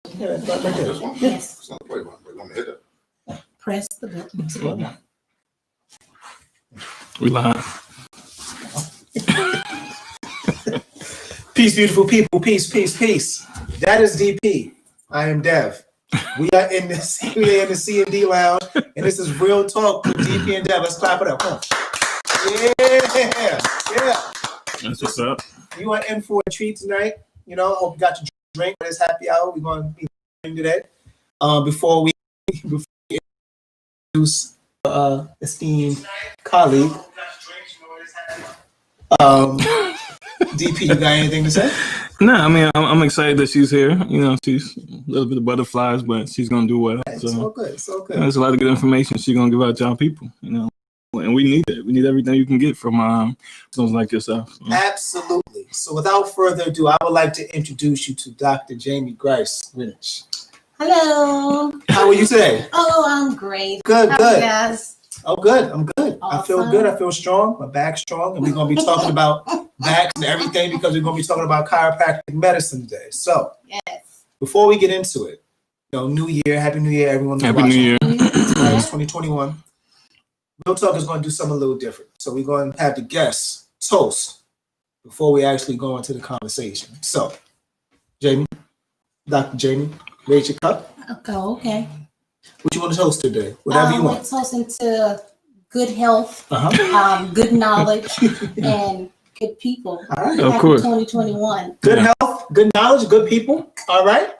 Yeah, right there. Yes. Wait, let me hit that. Press the button. We live. Peace, beautiful people. Peace, peace, peace. That is DP. I am Dev. We are in the C&D lounge, and this is Real Talk with DP and Dev. Let's clap it up. Huh? Yeah. That's what's up. You are in for a treat tonight. You know, hope you got your drink for this happy hour. We're going to be drinking today. Before we introduce esteemed colleague, DP, you got anything to say? No, I mean I'm excited that she's here. You know, she's a little bit of butterflies, but she's gonna do well. It's so good, so good. You know, there's a lot of good information she's gonna give out to our people. You know, and we need it. We need everything you can get from those like yourself. You know? Absolutely. So without further ado, I would like to introduce you to Dr. Jamie Grice-Grinage. Hello. How are you today? Oh, I'm great. Good, How good. are you guys? Oh, good. I'm good. I feel Awesome. good. I feel strong. My back's strong. And we're going to be talking about backs and everything because we're going to be talking about chiropractic medicine today. So Yes. before we get into it, you know, New Year, Happy New Year, everyone. Happy New Year. It's 2021. Real Talk is going to do something a little different. So we're going to have the guests toast before we actually go into the conversation. So, Jamie, Dr. Jamie, raise your cup. Okay. What you want to toast today? Whatever you want. Let's toast into good health, Uh-huh. good knowledge, and good people. All right. Of Happy course. 2021. Good health, good knowledge, good people. All right.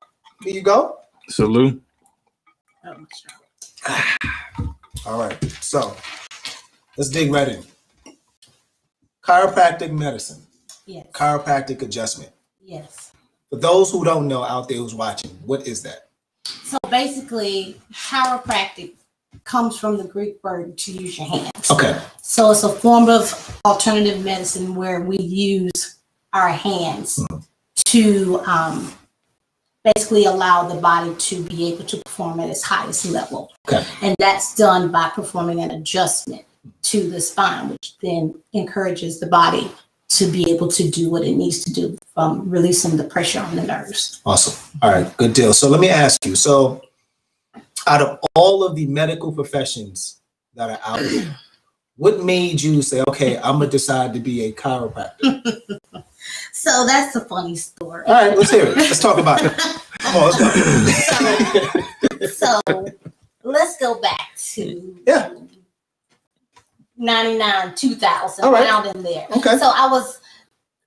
Here you go. Salute. All right. So let's dig right in. Chiropractic medicine, Yes. chiropractic adjustment. Yes. For those who don't know out there who's watching, what is that? So basically, chiropractic comes from the Greek word to use your hands. Okay. So it's a form of alternative medicine where we use our hands to basically allow the body to be able to perform at its highest level. Okay. And that's done by performing an adjustment to the spine, which then encourages the body to be able to do what it needs to do from releasing the pressure on the nerves. Awesome. All right. Good deal. So let me ask you. So out of all of the medical professions that are out there, what made you say, okay, I'm going to decide to be a chiropractor? So that's a funny story. All right. Let's hear it. Let's talk about it. Come on. Let's go. So let's go back to Yeah. 99, 2000, All right. around in there. Okay. So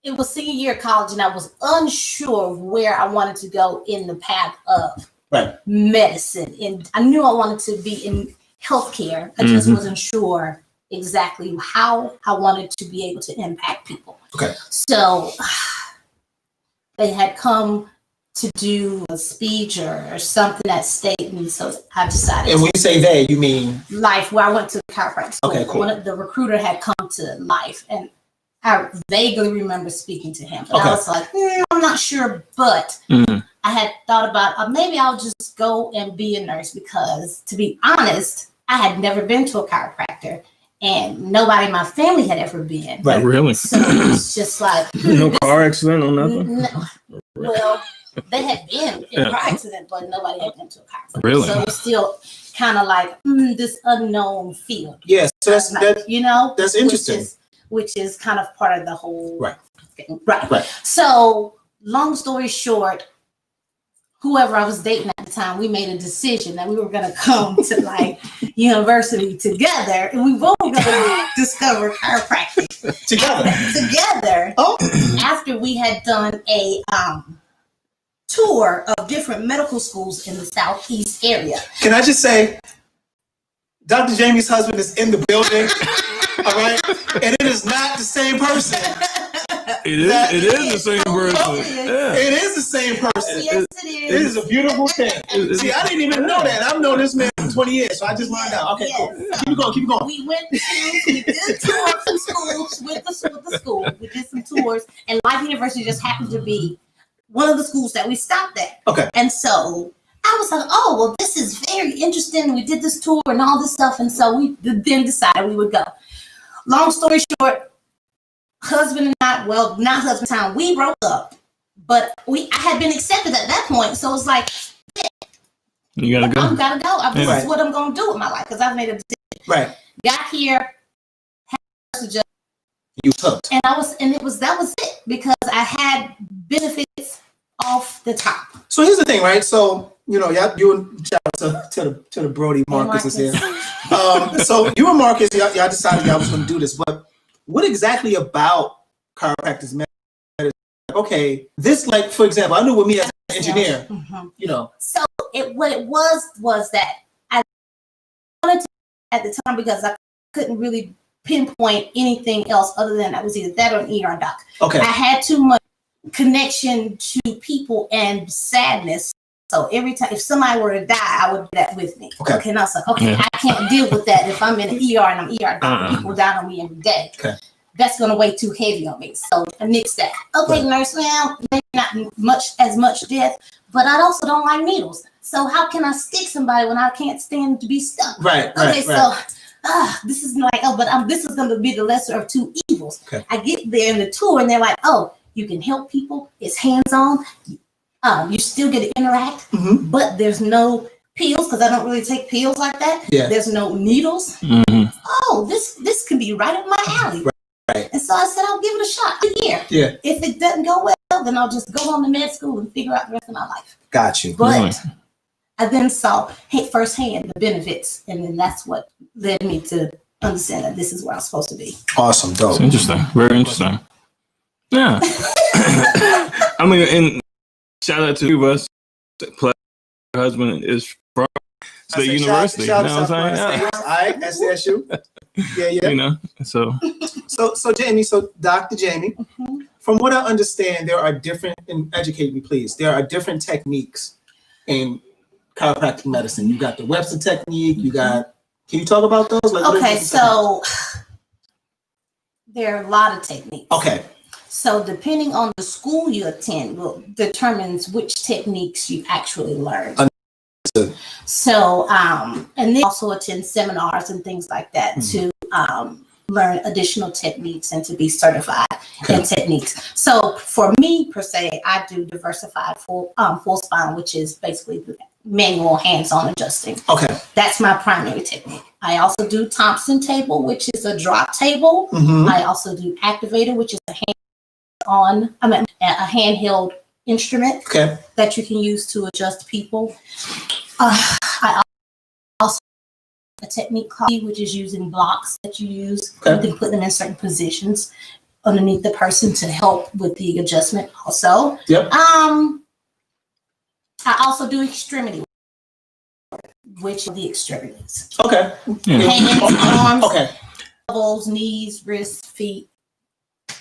it was senior year of college, and I was unsure where I wanted to go in the path of Right. medicine. And I knew I wanted to be in healthcare. I just wasn't sure exactly how I wanted to be able to impact people. Okay. So they had come to do a speech or something at state, and so I decided. And when you say they, you mean? Life, where I went to chiropractic school. Okay, cool. The recruiter had come to Life, and I vaguely remember speaking to him, but Okay. I was like, I'm not sure, but I had thought about maybe I'll just go and be a nurse because, to be honest, I had never been to a chiropractor, and nobody in my family had ever been. Right. Really? So it was just like No car accident or nothing? no, well, they had been in a car accident, but nobody had been to a chiropractor. Really? So it was still kind of like this unknown field. Yes. So that's That's interesting. Which is kind of part of the whole Right. thing. Right. Right. So long story short, whoever I was dating at the time, we made a decision that we were going to come to like university together, and we both going to discover chiropractic together. Oh. After we had done a tour of different medical schools in the Southeast area. Can I just say, Dr. Jamie's husband is in the building, all right? And it is not the same person. It is the same person. Yeah. It is the same person. Yes, it It is. is a beautiful thing. See, I didn't even know that. I've known this man for 20 years, so I just learned out. Okay, cool. Keep going. We did tours some schools with the school. We did some tours, and Life University just happened to be one of the schools that we stopped at. Okay. And so I was like, oh, well, this is very interesting. We did this tour and all this stuff, and so we then decided we would go. Long story short, husband and I, well, not husband time, we broke up. But I had been accepted at that point, so it's like You gotta go. I'm gotta go. This Right. is what I'm gonna do with my life because I've made a decision. Right. Got here, had to You hooked. and that was it because I had benefits off the top. So here's the thing, right? So you and shout out to the Brody Marcus is here. So you and Marcus, y'all decided y'all was going to do this, but what exactly about chiropractic medicine? Okay, this, like, for example, I knew with me as an engineer, So what it was that I wanted to at the time because I couldn't really pinpoint anything else other than I was either that or an ER doc. Okay. I had too much connection to people and sadness. So every time if somebody were to die, I would do that with me. Okay. And I was like, okay, I can't deal with that if I'm in an ER and I'm ER doc. People die on me every day. Okay. That's gonna weigh too heavy on me. So I nixed that. Okay, nurse, well, maybe not as much death, but I also don't like needles. So how can I stick somebody when I can't stand to be stuck? Right. Okay, so this is like, this is gonna be the lesser of two evils. Okay. I get there in the tour and they're like, oh, you can help people. It's hands-on. You still get to interact, but there's no pills because I don't really take pills like that. Yeah. There's no needles. Oh, this can be right up my alley. Right. And so I said, I'll give it a shot a year. Yeah. If it doesn't go well, then I'll just go on to med school and figure out the rest of my life. Got you. But I then saw firsthand the benefits, and then that's what led me to understand that this is where I'm supposed to be. Awesome. Dope. It's interesting. Very interesting. Yeah. I mean, and shout out to you, us. Plus, her husband is from State University. Shout you know what I'm saying? Yeah. All right, SDSU. Yeah. You know, so Jamie, Dr. Jamie, from what I understand, there are different, and educate me please, there are different techniques in chiropractic medicine. You got the Webster technique, can you talk about those? Like, Okay, so there are a lot of techniques. Okay. So depending on the school you attend determines which techniques you actually learn. Understood. So, and they also attend seminars and things like that to learn additional techniques and to be certified in techniques. So for me, per se, I do diversified full spine, which is basically the manual hands-on adjusting. Okay. That's my primary technique. I also do Thompson table, which is a drop table. I also do activator, which is a handheld instrument that you can use to adjust people. I also have a technique called, which is using blocks that you use. You can put them in certain positions underneath the person to help with the adjustment also. I also do extremity, which are the extremities. Okay. Hands, arms, elbows, knees, wrists, feet,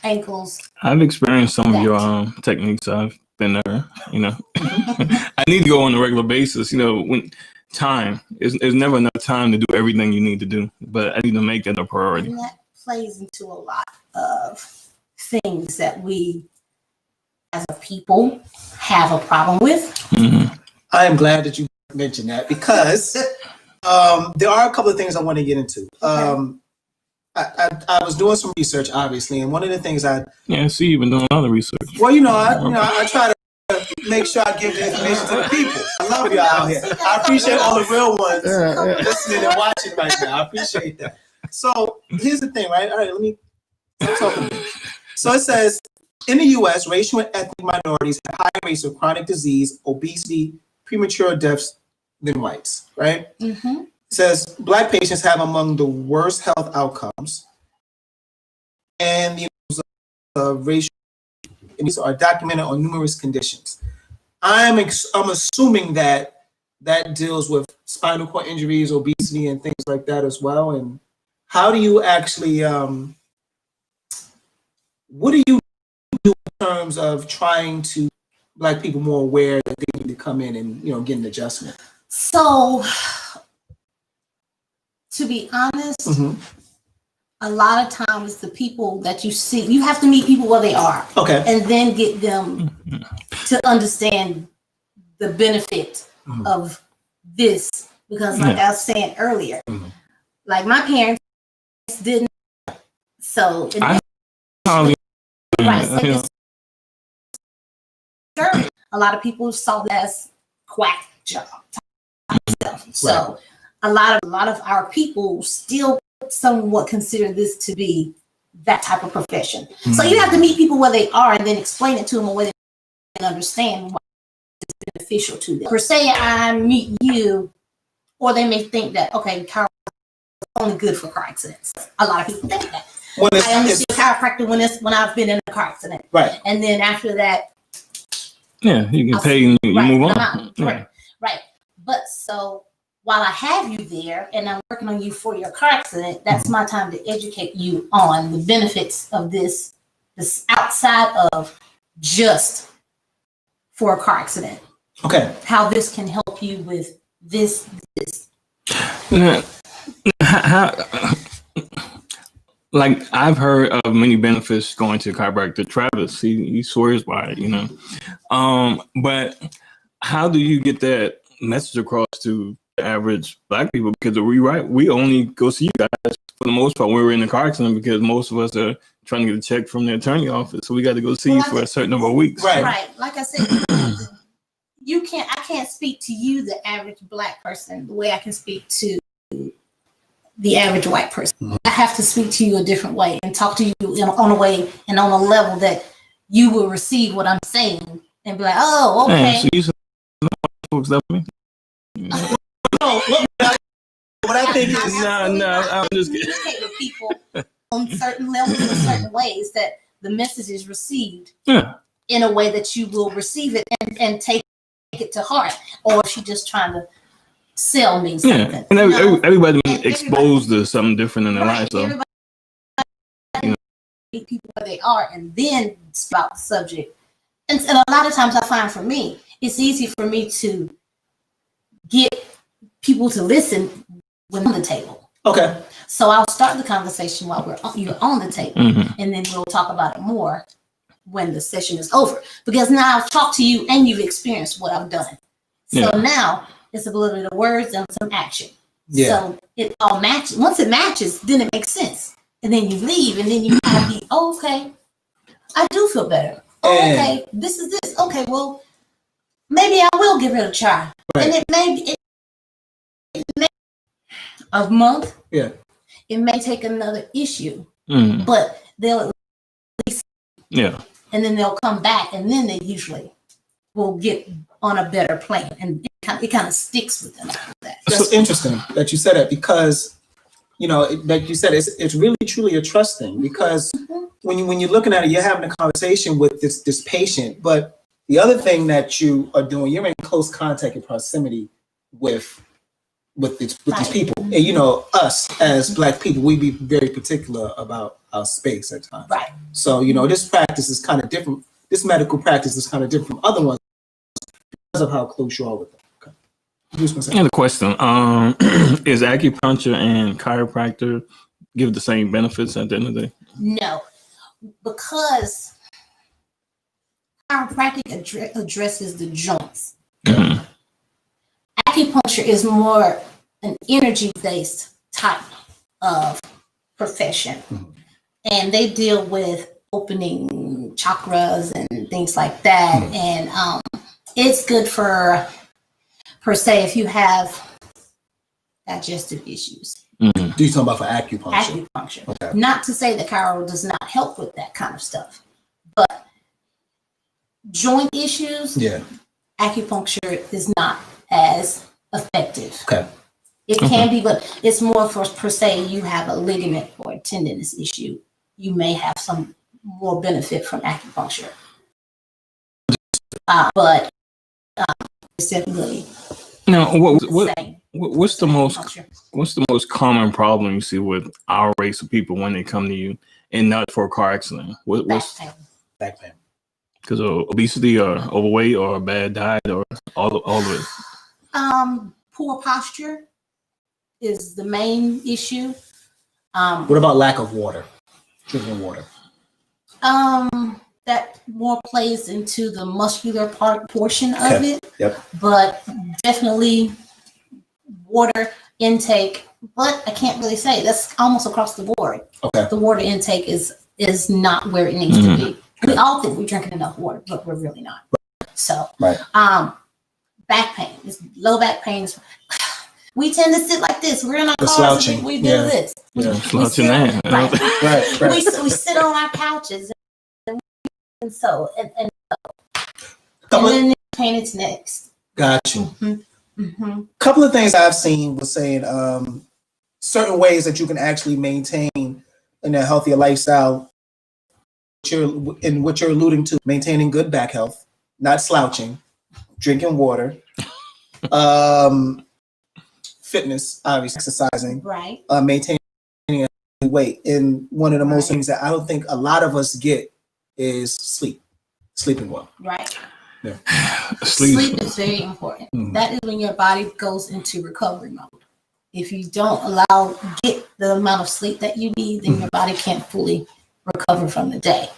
ankles. I've experienced some of your techniques. I've been there, I need to go on a regular basis, when time is never enough time to do everything you need to do, but I need to make that a priority. And that plays into a lot of things that we as a people have a problem with. I am glad that you mentioned that because there are a couple of things I want to get into. I was doing some research, obviously, and one of the things I see you've been doing a lot of research. Well, I try to make sure I give the information to the people. I love y'all out here. I appreciate all the real ones listening and watching right now. I appreciate that. So here's the thing, right? All right, let me talk about it. So it says, in the U.S., racial and ethnic minorities have higher rates of chronic disease, obesity, premature deaths than whites, right? It says Black patients have among the worst health outcomes, and the racial these are documented on numerous conditions. I'm assuming that deals with spinal cord injuries, obesity, and things like that as well. And how do you actually, what do you do in terms of trying to Black people more aware that they need to come in and get an adjustment? So, to be honest, a lot of times the people that you see, you have to meet people where they are. And then get them to understand the benefit of this. Because like I was saying earlier, like my parents didn't. So, a lot of people saw that as quack job type stuff. So a lot of our people still somewhat consider this to be that type of profession. So you have to meet people where they are and then explain it to them a way they can understand what is beneficial to them. Per se, I meet you, or they may think that, okay, chiropractic is only good for car accidents. A lot of people think that. I only see a chiropractor when I've been in a car accident. Right. And then after that, Yeah, you get paid and you move on. Right. But so while I have you there and I'm working on you for your car accident, that's my time to educate you on the benefits of this outside of just for a car accident. Okay. How this can help you with this. Like I've heard of many benefits going to chiropractor. Travis, he swears by it, But how do you get that message across to the average Black people? Because we only go see you guys for the most part when we're in the car accident, because most of us are trying to get a check from the attorney office, so we got to go see you for a certain number of weeks. Right. Like I said, I can't speak to you, the average Black person, the way I can speak to the average white person. I have to speak to you a different way and talk to you on a way and on a level that you will receive what I'm saying and be like, oh, okay. Man, so you said folks that me? What I think is no, I'm just kidding. Communicate with people on certain levels in certain ways that the message is received in a way that you will receive it and take it to heart. Or is she just trying to sell me something? Yeah, and everybody exposed to something different in their life. So meet people where they are and then spout the subject. And a lot of times I find for me, it's easy for me to get people to listen when on the table. okay. So I'll start the conversation while you're on the table, and then we'll talk about it more when the session is over. Because now I've talked to you and you've experienced what I've done. So now it's a little bit of words and some action. Yeah. So it all matches. Once it matches, then it makes sense. And then you leave, and then you have the, okay, I do feel better. Okay, this is this. Okay, well, maybe I will give it a try. Right. And it may a month. Yeah. It may take another issue, Mm. but they'll at least, Yeah. and then they'll come back, and then they usually will get on a better plane, and it kind of sticks with them after that. That's interesting that you said that, because like you said, it's really truly a trust thing, because when you're looking at it, you're having a conversation with this patient, but the other thing that you are doing, you're in close contact and proximity with these people. And us as Black people, we be very particular about our space at times. Right. So this practice is kind of different. This medical practice is kind of different from other ones because of how close you are with them. Okay. Who's gonna say? And the question, is acupuncture and chiropractor give the same benefits at the end of the day? No, because chiropractic addresses the joints. Mhm. Acupuncture is more an energy-based type of profession, and they deal with opening chakras and things like that. And it's good for, per se, if you have digestive issues. Mhm. Do you talk about for acupuncture? Acupuncture. Okay. Not to say that chiro does not help with that kind of stuff, but joint issues, Yeah. acupuncture is not as effective. Okay. It can be, but it's more for, per se, you have a ligament or a tendinous issue. You may have some more benefit from acupuncture. But it's definitely Now, the same. what's the most Acupuncture. what's the most common problem you see with our race of people when they come to you, and not for a car accident? Back What's pain. Back pain. because of obesity or overweight or a bad diet or all of it? Poor posture is the main issue. What about lack of water? Drinking water. That more plays into the muscular portion of Okay. it, Yep. but definitely water intake. But I can't really say that's almost across the board. Okay. The water intake is not where it needs to be. We all think we're drinking enough water, but we're really not. So, Right. back pain, low back pain. We tend to sit like this. We're in our The cars. slouching. We do Yeah. this. Yeah. Slouching that. Right. We sit on our couches, and so and then pain is next. Got you. Mm-hmm. Mm-hmm. Couple of things I've seen was saying certain ways that you can actually maintain in a healthier lifestyle. What you're alluding to, maintaining good back health, not slouching, drinking water, fitness, obviously exercising, Right. Maintaining a healthy weight. And one of the most Right. things that I don't think a lot of us get is sleeping well. Right. Yeah. Sleep is very important. Mhm. That is when your body goes into recovery mode. If you don't get the amount of sleep that you need, then your body can't fully recover from the day.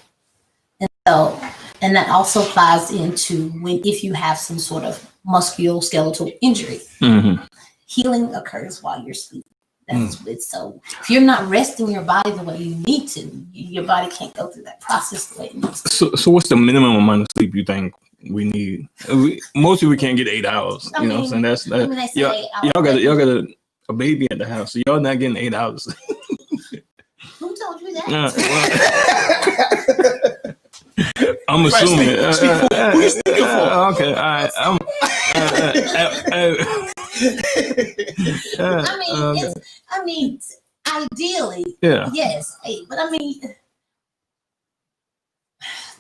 And that also applies into if you have some sort of musculoskeletal injury. Mm-hmm. Healing occurs while you're sleeping. That's it. So if you're not resting your body the way you need to, your body can't go through that process the way it needs to. So what's the minimum amount of sleep you think we need? Most people can't get 8 hours. I You know, mean, what I'm saying they say y'all, 8 hours. y'all got a baby at the house, so y'all not getting 8 hours. Who told you that? I'm assuming. Who you speaking for? Okay, all right. I mean, ideally, yeah. yes, 8. But I mean,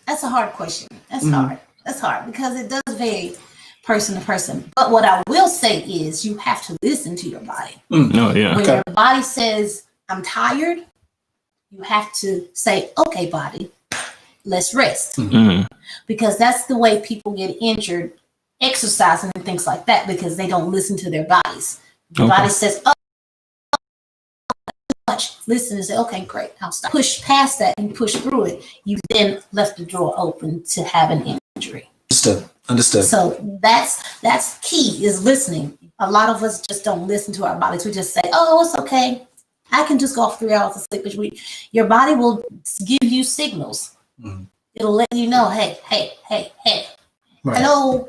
that's a hard question. That's Mhm. hard. That's hard because it does vary person to person. But what I will say is you have to listen to your body. No, yeah. When Okay. your body says, I'm tired, you have to say, okay, body, let's rest. Mm-hmm. Because that's the way people get injured exercising and things like that, because they don't listen to their bodies. The body says, oh, much. Listen and say, okay, great, I'll stop. Push past that and push through it. You then left the door open to have an injury. Understood. So that's key, is listening. A lot of us just don't listen to our bodies. We just say, oh, it's okay. I can just go off 3 hours of sleep. Your body will give you signals. Mm-hmm. It'll let you know, hey. Right. Hello.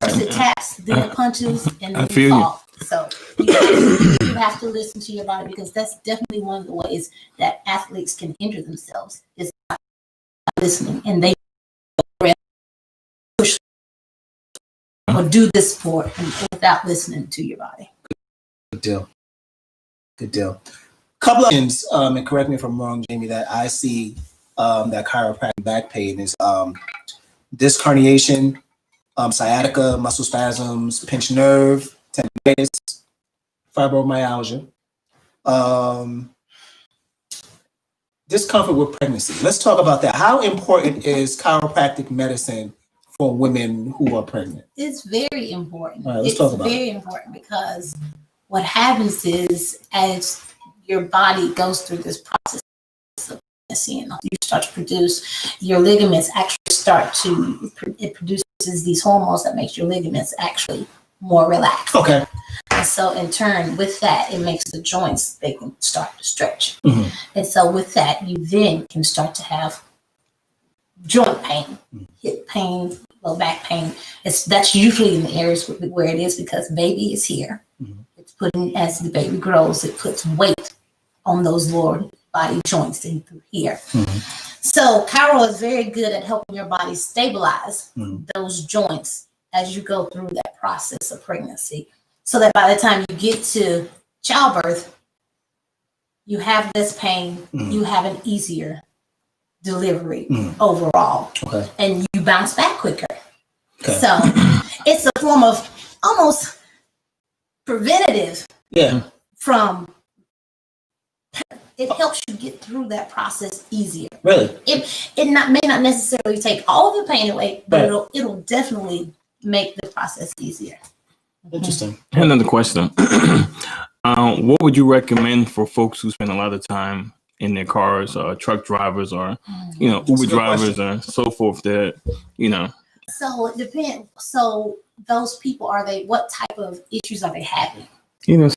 First it taps, then it punches, and then feel you you. fall. So you have to listen to your body, because that's definitely one of the ways that athletes can injure themselves, is not listening, and they push or do this sport without listening to your body. Good deal. Couple of things, and correct me if I'm wrong, Jamie, that I see that chiropractic back pain is disc herniation, sciatica, muscle spasms, pinched nerve, tendinitis, fibromyalgia, discomfort with pregnancy. Let's talk about that. How important is chiropractic medicine for women who are pregnant? It's very important. All right, let's talk about It's very important, because what happens is, as your body goes through this process of pregnancy, and you start to produce, your ligaments actually it produces these hormones that makes your ligaments actually more relaxed. Okay. And so in turn, with that, it makes the joints, they can start to stretch. Mhm. And so with that, you then can start to have joint pain, hip pain, low back pain. That's usually in the areas where it is, because baby is here. Mhm. It's putting, as the baby grows, it puts weight on those lower body joints in through here. Mhm. So chiro is very good at helping your body stabilize Mhm. those joints as you go through that process of pregnancy, so that by the time you get to childbirth, you have less pain, Mhm. you have an easier delivery Mhm. overall, Okay. and you bounce back quicker. Okay. So it's a form of almost preventative Yeah. from, it helps you get through that process easier. Really? It may not necessarily take all of the pain away, but Right. it'll definitely make the process easier. Interesting. Another question. What would you recommend for folks who spend a lot of time in their cars, or truck drivers, or That's Uber a good drivers, question. or so forth? That So it depends. So those people, what type of issues are they having?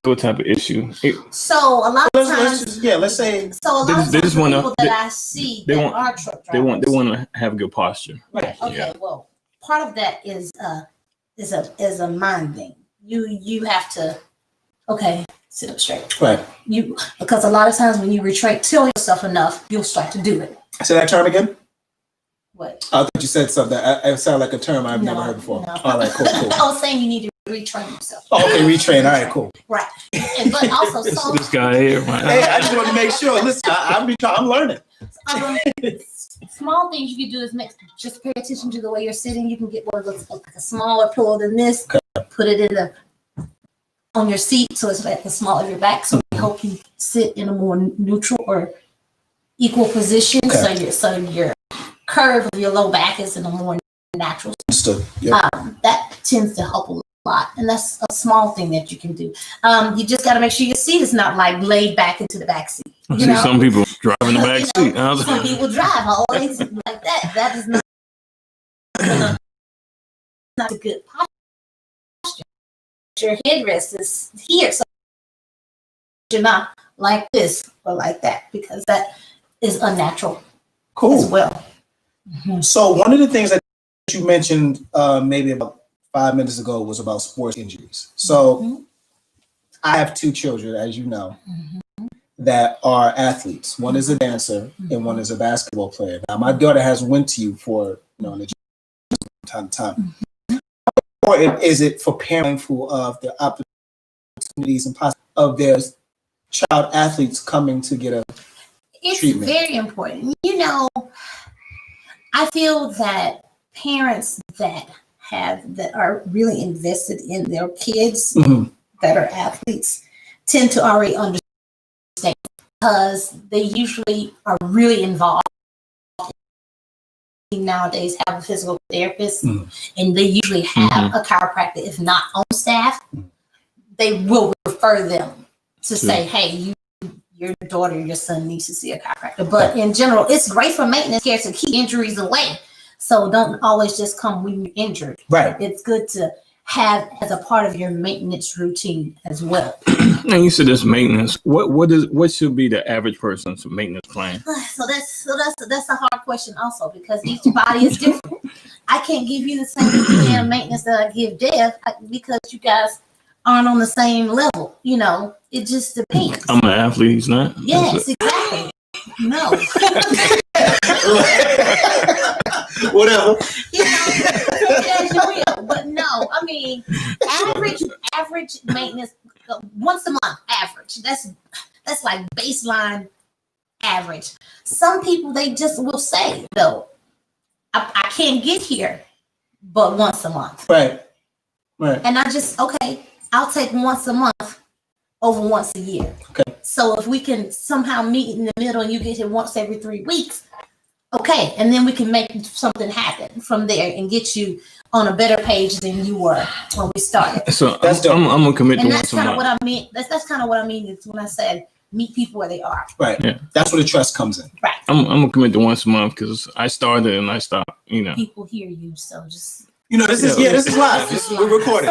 what type of issue? So a lot of times, Let's say so a lot of They times just the wanna- people that I see they that want- are truck They drivers. want to have good posture. Right. Okay. Yeah. Well, part of that is a mind thing. You have to sit up straight. Right. Because a lot of times when you tell yourself enough, you'll start to do it. Say that term again. What? I thought you said something. It sounded like a term I've never heard before. No. All right, cool. I was saying you need to retrain yourself. Oh, okay, retrain. All right, cool. Right. But also, This guy here, man. Hey, I just want to make sure. Listen, I'm learning. Small things you can do is just pay attention to the way you're sitting. You can get one that looks like a smaller pillow than this. Okay. Put it on your seat so it's like the small of your back, so it help you sit in a more neutral or equal position. Okay. So your curve of your low back is in a more natural. Understood. Yep. That tends to help a lot, and that's a small thing that you can do. You just got to make sure your seat is not like laid back into the back seat. You know? Some people drive in the back seat. Some people drive always like that. That is not a good posture. Your headrest is here, so you're not like this or like that, because that is unnatural. Cool. As well. Mm-hmm. So one of the things that you mentioned maybe about 5 minutes ago was about sports injuries. So I have 2 children, as you know, that are athletes. One is a dancer and one is a basketball player. Now, my daughter has went to you for, in the gym time to time. How important is it for parents of the opportunities and possibilities of their child athletes coming to get a treatment? It's very important. I feel that parents that are really invested in their kids that are athletes tend to already understand, because they usually are really involved. Nowadays have a physical therapist, and they usually have a chiropractor. If not on staff, they will refer them to say, hey, your daughter, your son needs to see a chiropractor. But in general, it's great for maintenance care to keep injuries away. So don't always just come when you're injured. Right. It's good to have as a part of your maintenance routine as well. And you said this maintenance. What should be the average person's maintenance plan? So that's a hard question also, because each body is different. I can't give you the same plan of maintenance that I give Dev, because you guys aren't on the same level. It just depends. I'm an athlete. He's not. Yes, exactly. No. Whatever. As you will. But no, I mean, average maintenance once a month, average. That's like baseline average. Some people, they just will say, though, I can't get here but once a month. Right. And I just, I'll take once a month over once a year. Okay. So if we can somehow meet in the middle and you get here once every 3 weeks, okay, and then we can make something happen from there and get you on a better page than you were when we started. So I'm gonna commit to once a month. And that's kind of what I mean. That's kind of what I mean is when I said meet people where they are. Right. Yeah. That's where the trust comes in. Right. I'm gonna commit to once a month, because I started and I stopped. People hear you, so just. This is live. We're recording.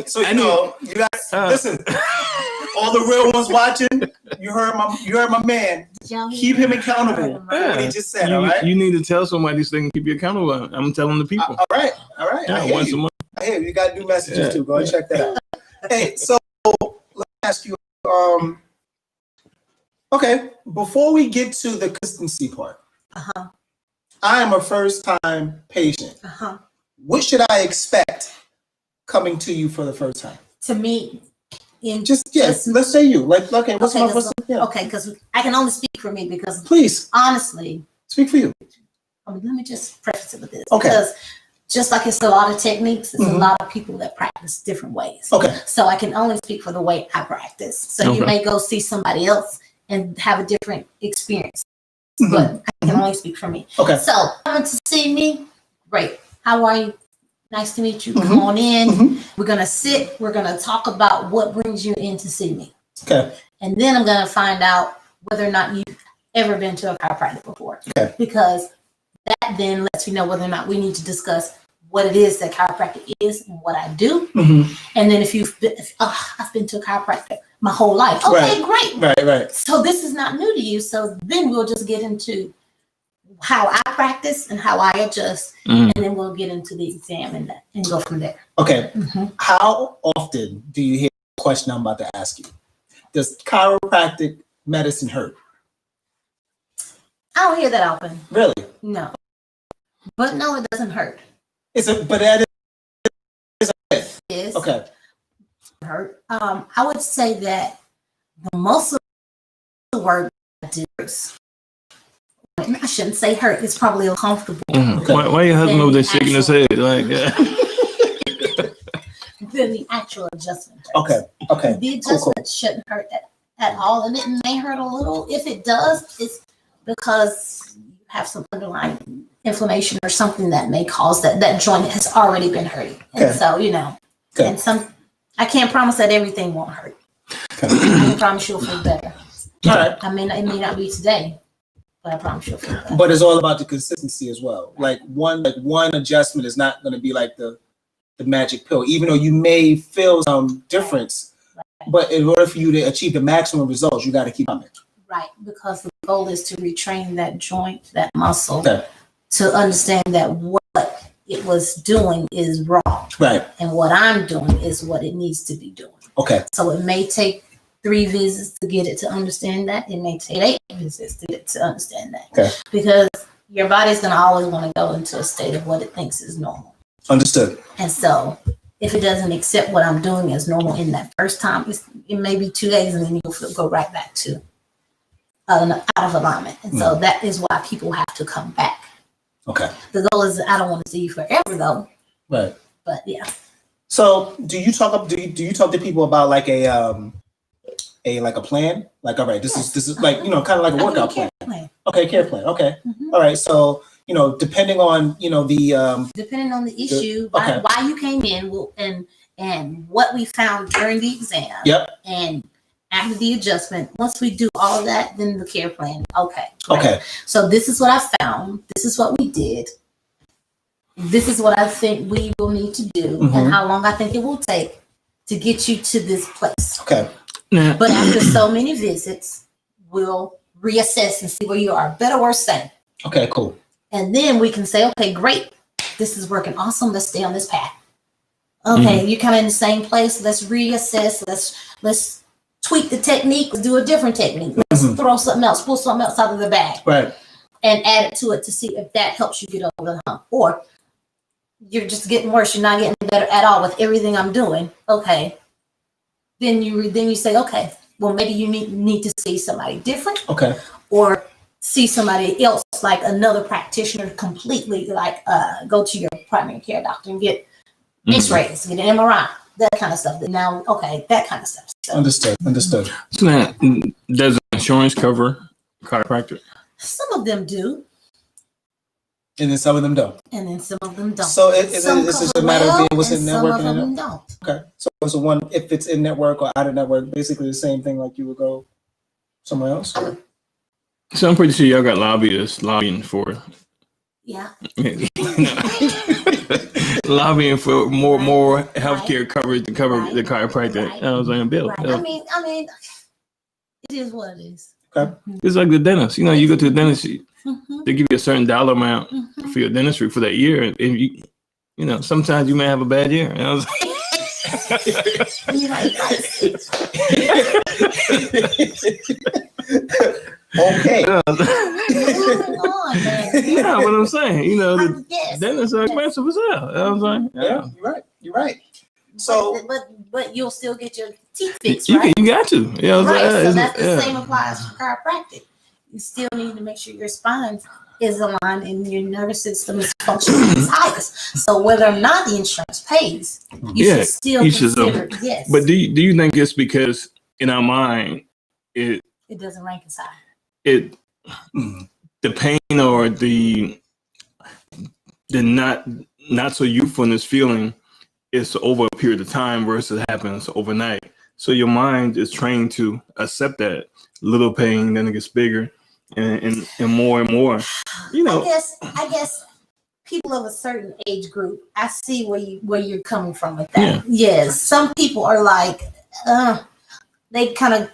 So you guys listen. All the real ones watching, you heard my man. Keep him accountable. What he just said. All right. You need to tell somebody so they can keep you accountable. I'm telling the people. All right. Yeah, once a month. I hear you got new messages too. Go and check that out. Hey, so let me ask you. Okay, before we get to the consistency part, I am a first-time patient. What should I expect coming to you for the first time? To me, let's say you because I can only speak for me, because please, honestly, speak for you. Let me just preface it with this, okay? Because just like it's a lot of techniques, it's a lot of people that practice different ways. Okay, so I can only speak for the way I practice. So you may go see somebody else and have a different experience, but I can only speak for me. Okay, so coming to see me, great. How are you? Nice to meet you. Come on in. We're going to sit. We're going to talk about what brings you in to see me. Okay. And then I'm going to find out whether or not you've ever been to a chiropractor before. Okay. Because that then lets me know whether or not we need to discuss what it is that chiropractic is and what I do. And then if I've been to a chiropractor my whole life. Okay, great. Right. So this is not new to you. So then we'll just get into how I practice and how I adjust, Mm. and then we'll get into the exam and go from there. Okay. Mhm. How often do you hear the question I'm about to ask you? Does chiropractic medicine hurt? I don't hear that often. Really? No. But no, it doesn't hurt. But that is a myth. Yes. Okay. Hurt. I would say that the most of the work I do is, I shouldn't say hurt, it's probably uncomfortable Okay. Why your husband Then over there the shaking his head? Like, yeah. than the actual adjustment hurts. Okay. Okay. The adjustment shouldn't hurt at all, and it may hurt a little. If it does, it's because you have some underlying inflammation or something that may cause that joint has already been hurting. Okay. And so, you know, Okay. and I can't promise that everything won't hurt. Okay. I can promise you'll feel better. All right. It may not be today, but I promise you'll feel better. But it's all about the consistency as well. Like one adjustment is not going to be like the magic pill, even though you may feel some difference. Right. But in order for you to achieve the maximum results, you got to keep coming. Right, because the goal is to retrain that joint, that muscle, Okay. to understand that what it was doing is wrong, Right. and what I'm doing is what it needs to be doing. Okay. So it may take 3 visits to get it to understand that. It may take 8 visits to get it to understand that. Okay. Because your body's going to always want to go into a state of what it thinks is normal. Understood. And so if it doesn't accept what I'm doing as normal in that first time, it may be 2 days and then you'll go right back to out of alignment. And so that is why people have to come back. Okay. The goal is, I don't want to see you forever though. Right. But yeah. So do you talk to people about like a plan? Like, all right, this is like, you know, kind of like a workout plan. Okay, care plan. Okay. Mhm. All right. So, you know, depending on, you know, Depending on the issue, okay. why you came in, and what we found during the exam. Yep. And after the adjustment, once we do all of that, then the care plan. Okay. Great. Okay. So this is what I found. This is what we did. This is what I think we will need to do, Mhm. and how long I think it will take to get you to this place. Okay. Now, But after so many visits, we'll reassess and see where you are, better or same. Okay, cool. And then we can say, okay, great. This is working awesome. Let's stay on this path. Okay, you're kind of in the same place. Let's reassess. Let's tweak the technique. Let's do a different technique. Let's throw something else, pull something else out of the bag, Right. and add it to it to see if that helps you get over the hump. Or you're just getting worse. You're not getting better at all with everything I'm doing. Okay. Then you say, okay, well, maybe you need to see somebody different, Okay. or see somebody else, like another practitioner, completely, like go to your primary care doctor and get x-rays, get an MRI, that kind of stuff. Now, okay, that kind of stuff. So Understood. so now, does insurance cover chiropractic? some of them do, And then some of them don't. and then some of them don't. So it's just a matter of being what's and in some network of and them don't. okay. So one, if it's in network or out of network, basically the same thing. Like you would go somewhere else. So I'm pretty sure y'all got lobbyists lobbying for Yeah. lobbying for more healthcare coverage to cover the chiropractic. Right. I was like, Bill, Right. I mean, it is what it is. Okay. it's like the dentist. You know, you go to the dentist, Mhm. they give you a certain dollar amount Mhm. for your dentistry for that year, and you know, sometimes you may have a bad year. And I was You're like, Okay. moving on, man. yeah, what I'm saying, you know, the Yes. dentists are expensive as hell. I was like, Yeah, you're right. So but you'll still get your teeth fixed, you, right? you got to. Yeah, I was Right. like, So it's- that's the yeah. same applies for chiropractic. You still need to make sure your spine is aligned and your nervous system is functioning at its highest. So whether or not the insurance pays, you Yeah, should still you should consider. Yes. But do you think it's because in our mind it doesn't rank as high. the pain or the not so youthfulness feeling is over a period of time versus happens overnight. So your mind is trained to accept that little pain, then it gets bigger and more and more. You know, I guess people of a certain age group, I see where you're coming from with that. Yes, some people are like, they kind of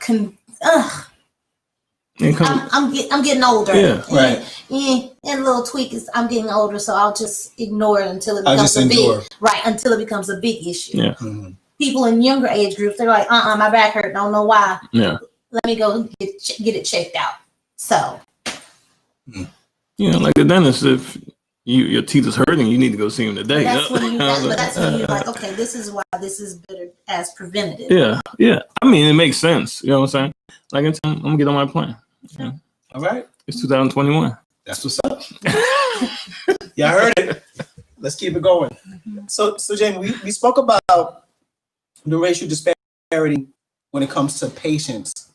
I'm getting older. Yeah, right. And little tweak is I'm getting older, so I'll just ignore it until it I'll becomes just endure. until it becomes a big issue. Yeah. Mhm. People in younger age groups, they're like, my back hurt, don't know why. Yeah. Let me go get it checked out. So, Like the dentist, if your teeth is hurting, you need to go see him today. that's when you're like, okay, this is why this is better as preventative. Yeah. I mean, it makes sense. You know what I'm saying? Like, I'm gonna get on my plan. Yeah. All right. It's 2021. That's what's up. Y'all heard it. Let's keep it going. So Jamie, we spoke about the racial disparity when it comes to patients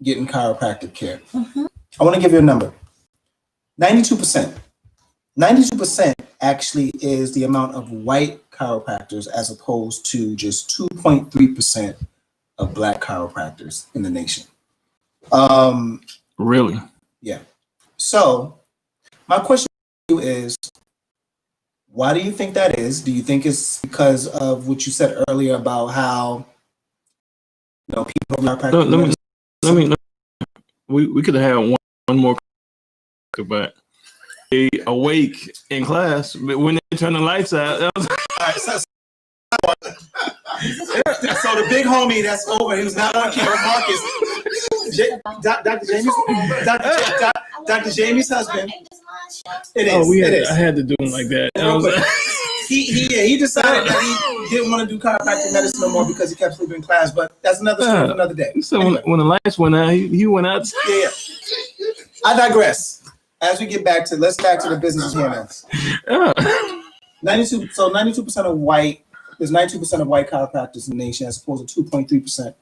getting chiropractic care. I want to give you a number. 92%. 92% actually is the amount of white chiropractors as opposed to just 2.3% of black chiropractors in the nation. Really? Yeah. So my question to you is, why do you think that is? Do you think it's because of what you said earlier about how people Let me. We could have had one more, but they awake in class, but when they turn the lights out. All right, so the big homie that's over, he was not on camera, Marcus. Dr. Jamie's husband. It is. It is. I had to do him like that. He decided that he didn't want to do chiropractic medicine no more because he kept sleeping in class. But that's another story for another day. So anyway. when the lights went out, he went out. Yeah. I digress. As we get back to the business here now. 92. So 92% of white. There's 92% of white chiropractors in the nation, as opposed to 2.3%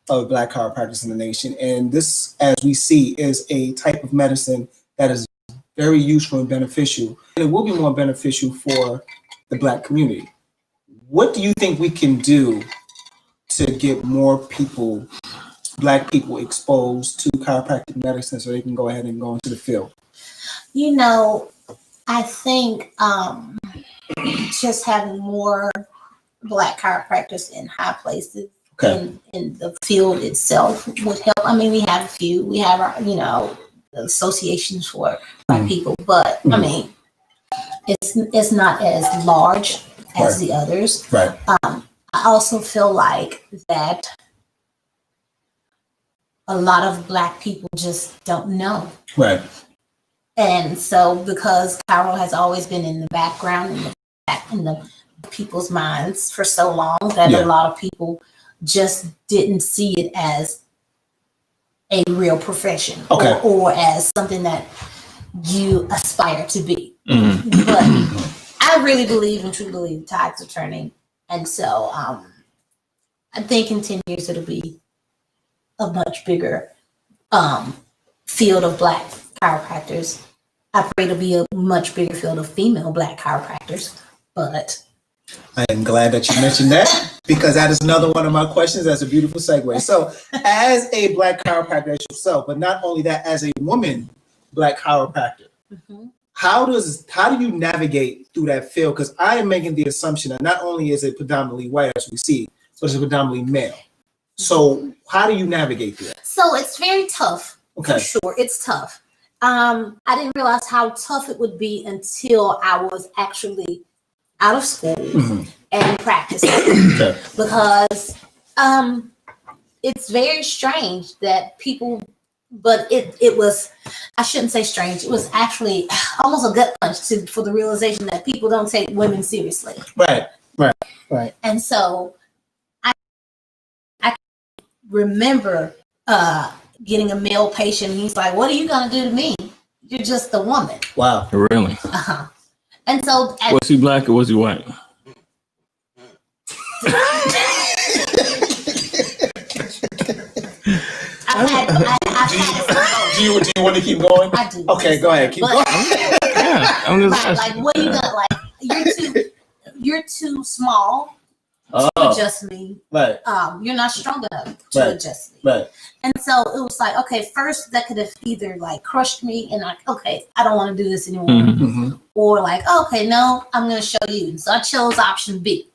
of black chiropractors in the nation. And this, as we see, is a type of medicine that is very useful and beneficial. And it will be more beneficial for the black community. What do you think we can do to get more people, black people, exposed to chiropractic medicine so they can go ahead and go into the field? I think just having more black chiropractors in high places in the field itself would help. I mean, we have a few. We have our, associations for black people, but I mean, it's not as large as the others. Right. I also feel like that a lot of black people just don't know. Right. And so, because chiro has always been in the background, in the people's minds for so long, that a lot of people just didn't see it as a real profession or as something that you aspire to be. But I really believe and truly believe tides are turning. And so I think in 10 years it'll be a much bigger field of black chiropractors. I pray it'll be a much bigger field of female black chiropractors. But I am glad that you mentioned that, because that is another one of my questions. That's a beautiful segue. So as a black chiropractor yourself, but not only that, as a woman black chiropractor, how do you navigate through that field? Because I am making the assumption that not only is it predominantly white, as we see, but it's predominantly male. So how do you navigate through that? So it's very tough. Okay. For sure, it's tough. I didn't realize how tough it would be until I was actually out of school and practicing. Because it's very strange that people, but it was, I shouldn't say strange, it was actually almost a gut punch for the realization that people don't take women seriously. Right. And so I remember getting a male patient, and he's like, "What are you gonna do to me? You're just a woman." Wow. Really? And so, was he black or was he white? Do you want to keep going? I do. Okay, go ahead. Keep going. Yeah, I'm just like, what are you gonna like? You're too small to adjust me. Right. You're not strong enough to adjust me. Right. And so it was like, okay, first that could have either like crushed me and like, okay, I don't want to do this anymore. Or like, okay, no, I'm going to show you. And so I chose option B.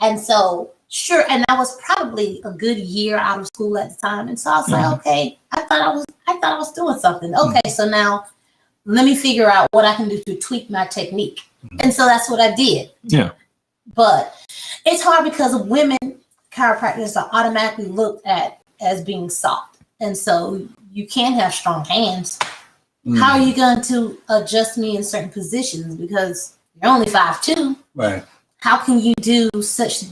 And so, sure. And I was probably a good year out of school at the time. And so I was like, okay, I thought I was doing something. Okay, so now let me figure out what I can do to tweak my technique. And so that's what I did. Yeah. But it's hard because women chiropractors are automatically looked at as being soft. And so you can't have strong hands. How are you going to adjust me in certain positions? Because you're only 5'2". Right. How can you do such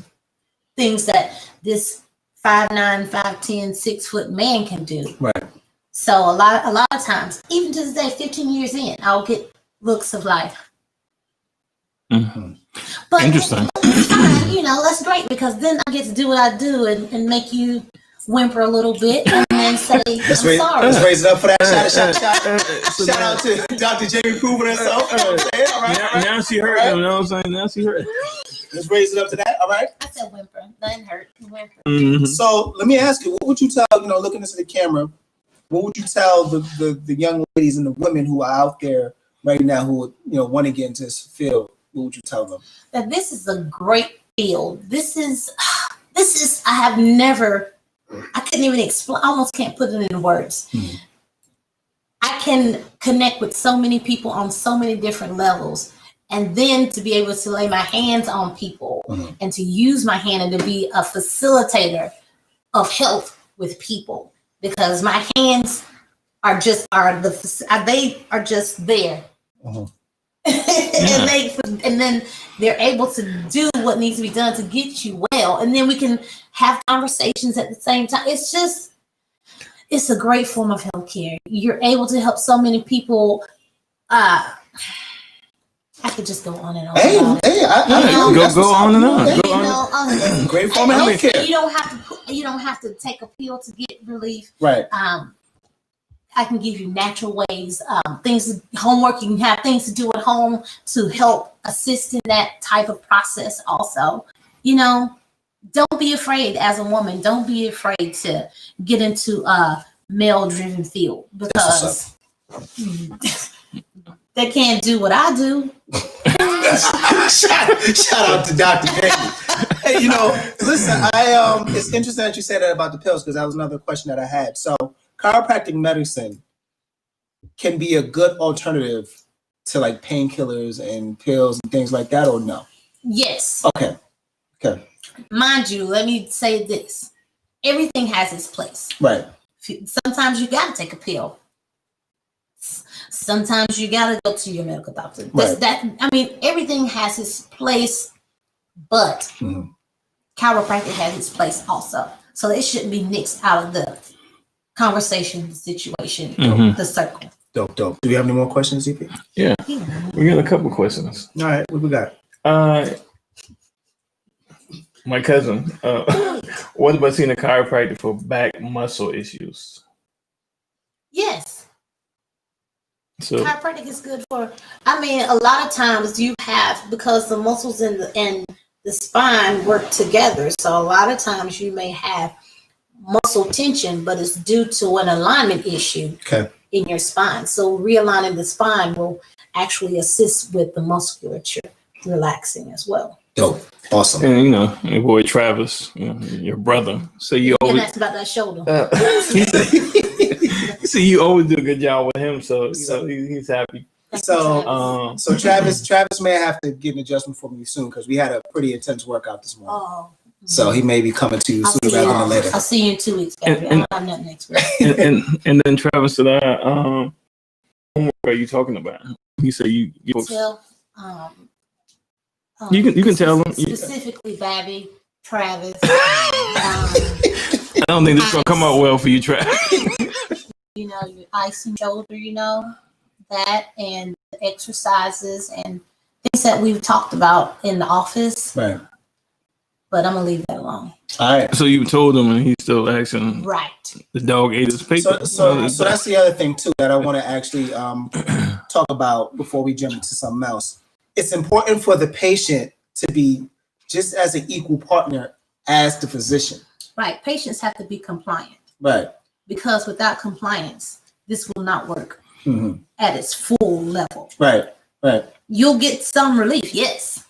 things that this 5'9", 5'10", 6-foot man can do? Right. So a lot of times, even to this day, 15 years in, I'll get looks of like, but Interesting. fine, you know, that's great because then I get to do what I do and make you whimper a little bit and then say, I'm sorry. Let's raise it up for that. Shout out to Dr. Jamie proving herself. All right. Now she heard him. You know what I'm saying? Now she heard. Let's raise it up to that. All right. I said whimper. Nothing hurt. Whimper. Mm-hmm. So let me ask you, what would you tell, looking into the camera, what would you tell the young ladies and the women who are out there right now who want to get into this field? What would you tell them? That this is a great field. This is I couldn't even explain. I almost can't put it in words. I can connect with so many people on so many different levels. And then to be able to lay my hands on people and to use my hand and to be a facilitator of health with people, because my hands are just there. And then they're able to do what needs to be done to get you well, and then we can have conversations at the same time. It's a great form of healthcare. You're able to help so many people. I could just go on and on. Go on and on. Go on. Great form of healthcare. You don't have to take a pill to get relief. Right. I can give you natural ways, homework. You can have things to do at home to help assist in that type of process also. Don't be afraid as a woman. Don't be afraid to get into a male-driven field because they can't do what I do. Shout out to Dr. Jamie. Hey, listen, it's interesting that you said that about the pills because that was another question that I had. So chiropractic medicine can be a good alternative to like painkillers and pills and things like that, or no? Yes. Okay. Mind you, let me say this. Everything has its place. Right. Sometimes you got to take a pill. Sometimes you got to go to your medical doctor. Right. Everything has its place, but chiropractic has its place also. So it shouldn't be nixed out of the conversation, the situation, the circle. Dope. Do we have any more questions, ZP? Yeah. We got a couple questions. All right, what we got? My cousin, what about seeing a chiropractor for back muscle issues? Yes. So chiropractic is good for, a lot of times you have, because the muscles and the spine work together. So a lot of times you may have muscle tension, but it's due to an alignment issue in your spine. So realigning the spine will actually assist with the musculature relaxing as well. Dope. Awesome. And your boy Travis, your brother. So you always asked about that shoulder. See, you always do a good job with him, so he's happy. So Travis may have to get an adjustment for me soon because we had a pretty intense workout this morning. Oh. So he may be coming to you sooner rather than later. I'll see you in 2 weeks, baby. I don't have nothing next week. and then Travis said, what are you talking about? He said you you can tell him specifically, Babby, Travis. I don't think this is gonna come out well for you, Travis. Your ice and shoulder, that, and exercises and things that we've talked about in the office. Right. But I'm gonna leave that alone. All right. So you told him, and he's still asking. Right. The dog ate his paper. So that's the other thing too that I want to actually talk about before we jump into something else. It's important for the patient to be just as an equal partner as the physician. Right. Patients have to be compliant. Right. Because without compliance, this will not work at its full level. Right. You'll get some relief, yes.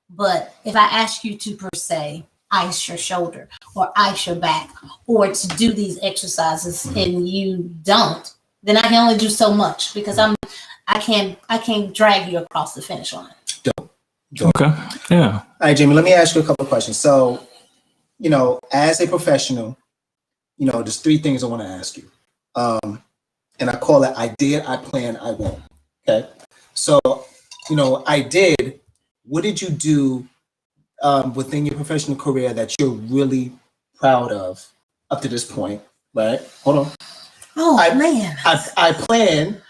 But if I ask you to, per se, ice your shoulder, or ice your back or to do these exercises and you don't, then I can only do so much because I can't drag you across the finish line. Okay. Yeah. All right, Jamie, let me ask you a couple of questions. So, as a professional, there's three things I want to ask you. And I call it I did, I plan, I won't. Okay. So, I did, what did you do within your professional career that you're really proud of up to this point? Right? Hold on. Oh, man. I plan.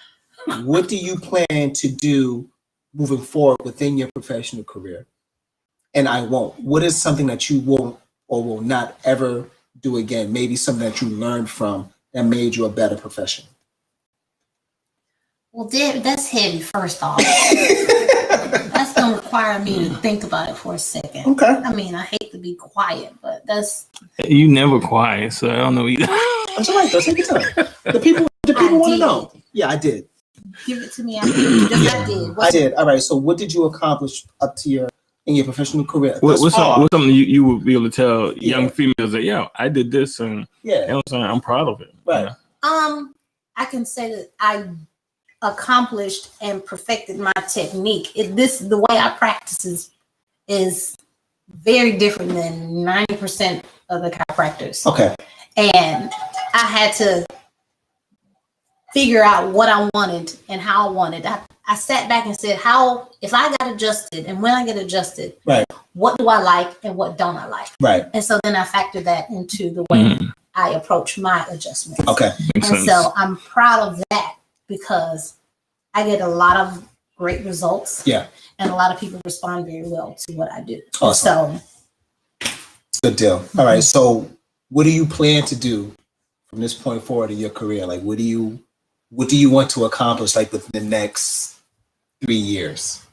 What do you plan to do moving forward within your professional career? And I won't. What is something that you won't or will not ever do again? Maybe something that you learned from that made you a better professional. Well, that's heavy, first off. That's going to require me to think about it for a second. Okay. I mean, I hate to be quiet, but that's... You never quiet, so I don't know either. That's all right, though. Take your time. The people want to know. Yeah, I did. Give it to me. I did. I did. All right. So what did you accomplish up to in your professional career? What's something you would be able to tell young females that, I did this and I'm proud of it. Right. Yeah. I can say that I accomplished and perfected my technique. The way I practice is very different than 90% of the chiropractors. Okay. And I had to figure out what I wanted and how I wanted. I sat back and said, if I got adjusted and when I get adjusted, right, what do I like and what don't I like? Right. And so then I factor that into the way I approach my adjustments. Okay. Makes sense. So I'm proud of that because I get a lot of great results. Yeah. And a lot of people respond very well to what I do. Awesome. So good deal. All right. So what do you plan to do from this point forward in your career? Like, what do you want to accomplish like within the next 3 years?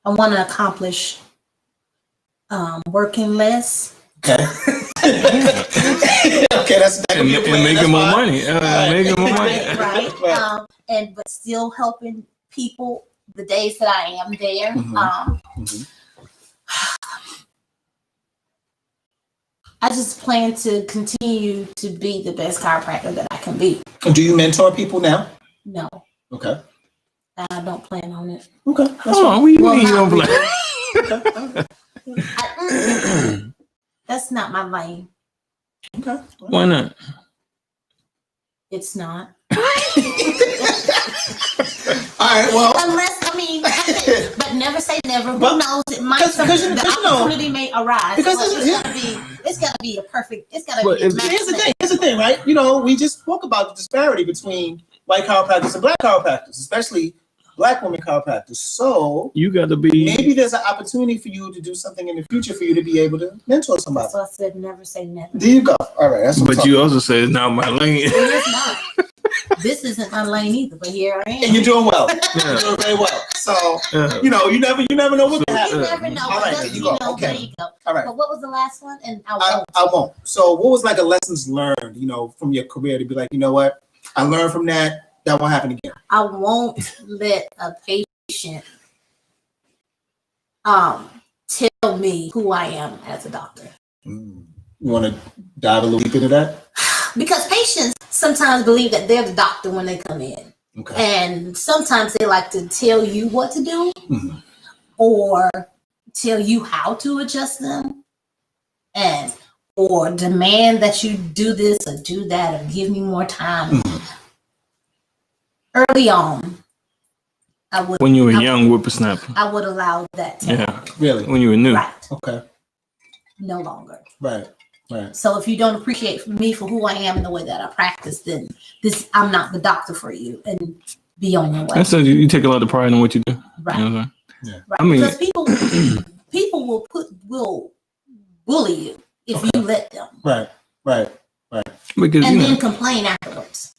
I want to accomplish working less. Okay. Okay, that can be a plan. And making more money. Making more money. Right. But still helping people the days that I am there. I just plan to continue to be the best chiropractor that I can be. Do you mentor people now? No. Okay. I don't plan on it. Okay. That's Hold on, what do you mean you don't plan? That's not my lane. Okay. Why not? It's not. All right. Well, but never say never. Who knows? It might. The opportunity may arise. Because it's got to be a perfect. It's got to be. Here's the thing, right? We just spoke about the disparity between white chiropractors and black chiropractors, especially black women chiropractors. So you got to be. Maybe there's an opportunity for you to do something in the future for you to be able to mentor somebody. So I said, never say never. There you go. All right. That's but you also said it's not my lane. It is not. This isn't my lane either, but here I am. And you're doing well. You're doing very well. So you never know what can happen. You never know. All right, there you go. Okay. There you go. All right. But what was the last one? And I won't. So what was like a lessons learned, from your career to be like, you know what? I learned from that. That won't happen again. I won't let a patient tell me who I am as a doctor. You want to dive a little deep into that? Because patients sometimes believe that they're the doctor when they come in. Okay. And sometimes they like to tell you what to do or tell you how to adjust them or demand that you do this or do that or give me more time. Early on, I would. When you were young whippersnapper. I would allow that to happen. Yeah. Really? When you were new. Right. Okay. No longer. Right. Right. So if you don't appreciate me for who I am and the way that I practice, then I'm not the doctor for you, and be on your way. So you take a lot of pride in what you do. Right. You know what I'm Yeah. Right. I mean, because people will bully you if you let them. Right. Because And then complain afterwards.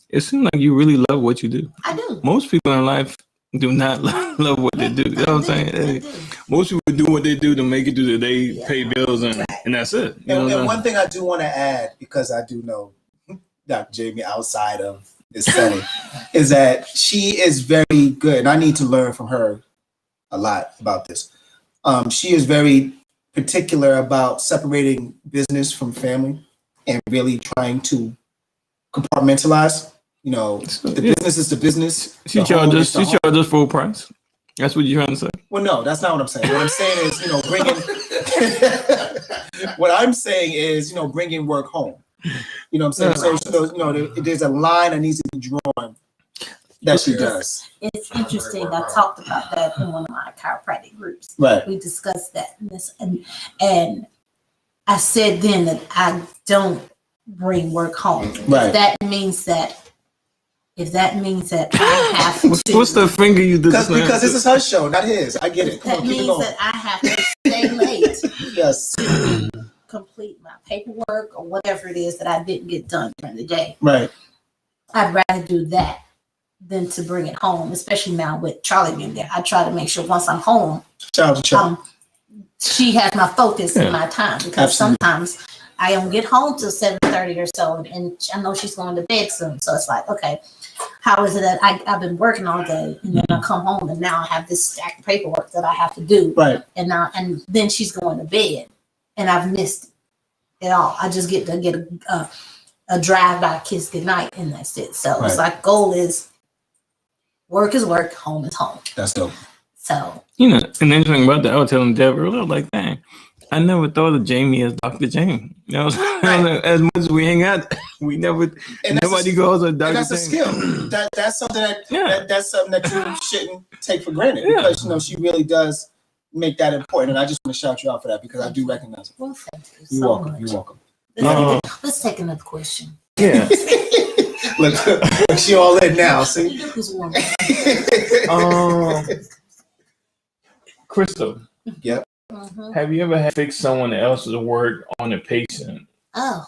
it seems like you really love what you do. I do. Most people in life do not love what they do. You know what I'm saying? Most people do what they do to make it through the day, pay bills, and that's it. You know And one thing I do want to add, because I do know Dr. Jamie outside of this setting, is that she is very good, and I need to learn from her a lot about this. She is very particular about separating business from family and really trying to compartmentalize. You know, the business is the business. She charges full price. That's what you're trying to say. Well, no, that's not what I'm saying. What I'm saying is, you know, bringing. What I'm saying is, you know, bringing work home. You know what I'm saying? So you know, there's a line that needs to be drawn that she does. It's interesting. I talked about that in one of my chiropractic groups. Right. We discussed that, and I said then that I don't bring work home. Right. If that means that I have to. What's the finger you did? Because this is her show, not his. I get it. That means that I have to stay late. Yes. To complete my paperwork or whatever it is that I didn't get done during the day. Right. I'd rather do that than to bring it home, especially now with Charlie being there. I try to make sure once I'm home, she has my focus and my time, because sometimes I don't get home till 7:30 or so, and I know she's going to bed soon. So it's like, okay, how is it that I've been working all day, and then I come home and now I have this stack of paperwork that I have to do, right? And then she's going to bed, and I've missed it all. I just get to get a drive-by kiss goodnight, and that's it. So it's like, goal is work, home is home. That's dope. So, you know, and the interesting about that, I was telling Deb earlier, like, dang, I never thought of Jamie as Dr. Jamie. You know, as much as we hang out, we never, nobody goes to Dr. That's Jamie. a skill. That's something that's something that you shouldn't take for granted, because you know she really does make that important, and I just want to shout you out for that, because I do recognize it. well, thank you. You're so welcome. much. You're welcome. Let's take another question. Yeah. Look, she all in now. See. Who's warm? Crystal. Yep. Mm-hmm. Have you ever had to fix someone else's work on a patient? Oh.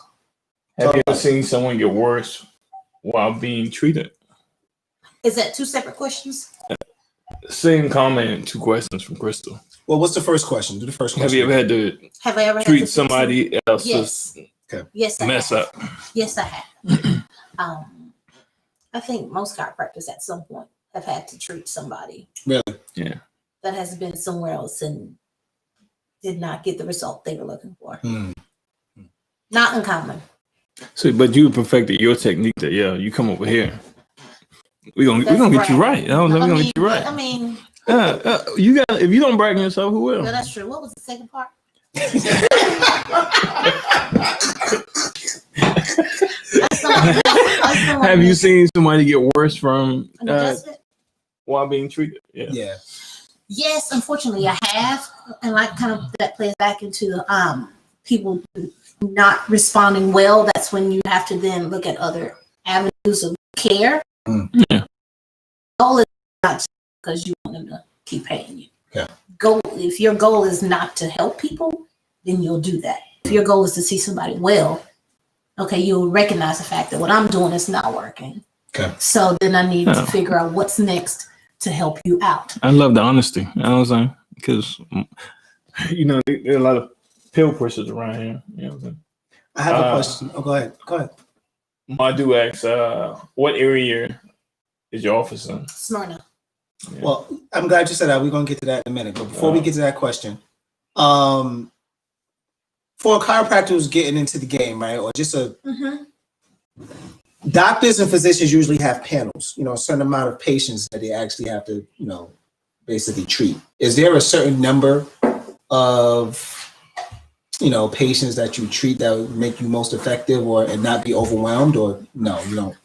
Have you ever seen someone get worse while being treated? Is that two separate questions? Same comment, 2 questions from Crystal. Well, what's the first question? Do the first question. Have you ever had to treat somebody else's mess up? Yes, I have. I think most chiropractors at some point have had to treat somebody. Really? Yeah. That has been somewhere else and did not get the result they were looking for. Not uncommon. So, but you perfected your technique that you come over here. We're gonna get you right. We're gonna get you right. I mean, you got, if you don't brag on yourself, who will? No, that's true. What was the second part? Have you seen somebody get worse from while being treated? Yeah. Yes, unfortunately, I have, and like kind of that plays back into people not responding well. That's when you have to then look at other avenues of care. Yeah. Goal is not because you want them to keep paying you. Yeah. If your goal is not to help people, then you'll do that. If your goal is to see somebody well, okay, you'll recognize the fact that what I'm doing is not working. Okay. So then I need to figure out what's next to help you out. I love the honesty. You know what I'm saying? Because you know there are a lot of pill pushers around here. You know what I'm saying? I have a question. Oh, go ahead. Go ahead. I do ask, what area is your office in? Smyrna. Yeah. Well, I'm glad you said that. We're gonna get to that in a minute. But before we get to that question, for a chiropractor who's getting into the game, right, or just doctors and physicians usually have panels. You know, a certain amount of patients that they actually have to, you know, basically treat. Is there a certain number of, you know, patients that you treat that would make you most effective, or and not be overwhelmed, or no, you don't?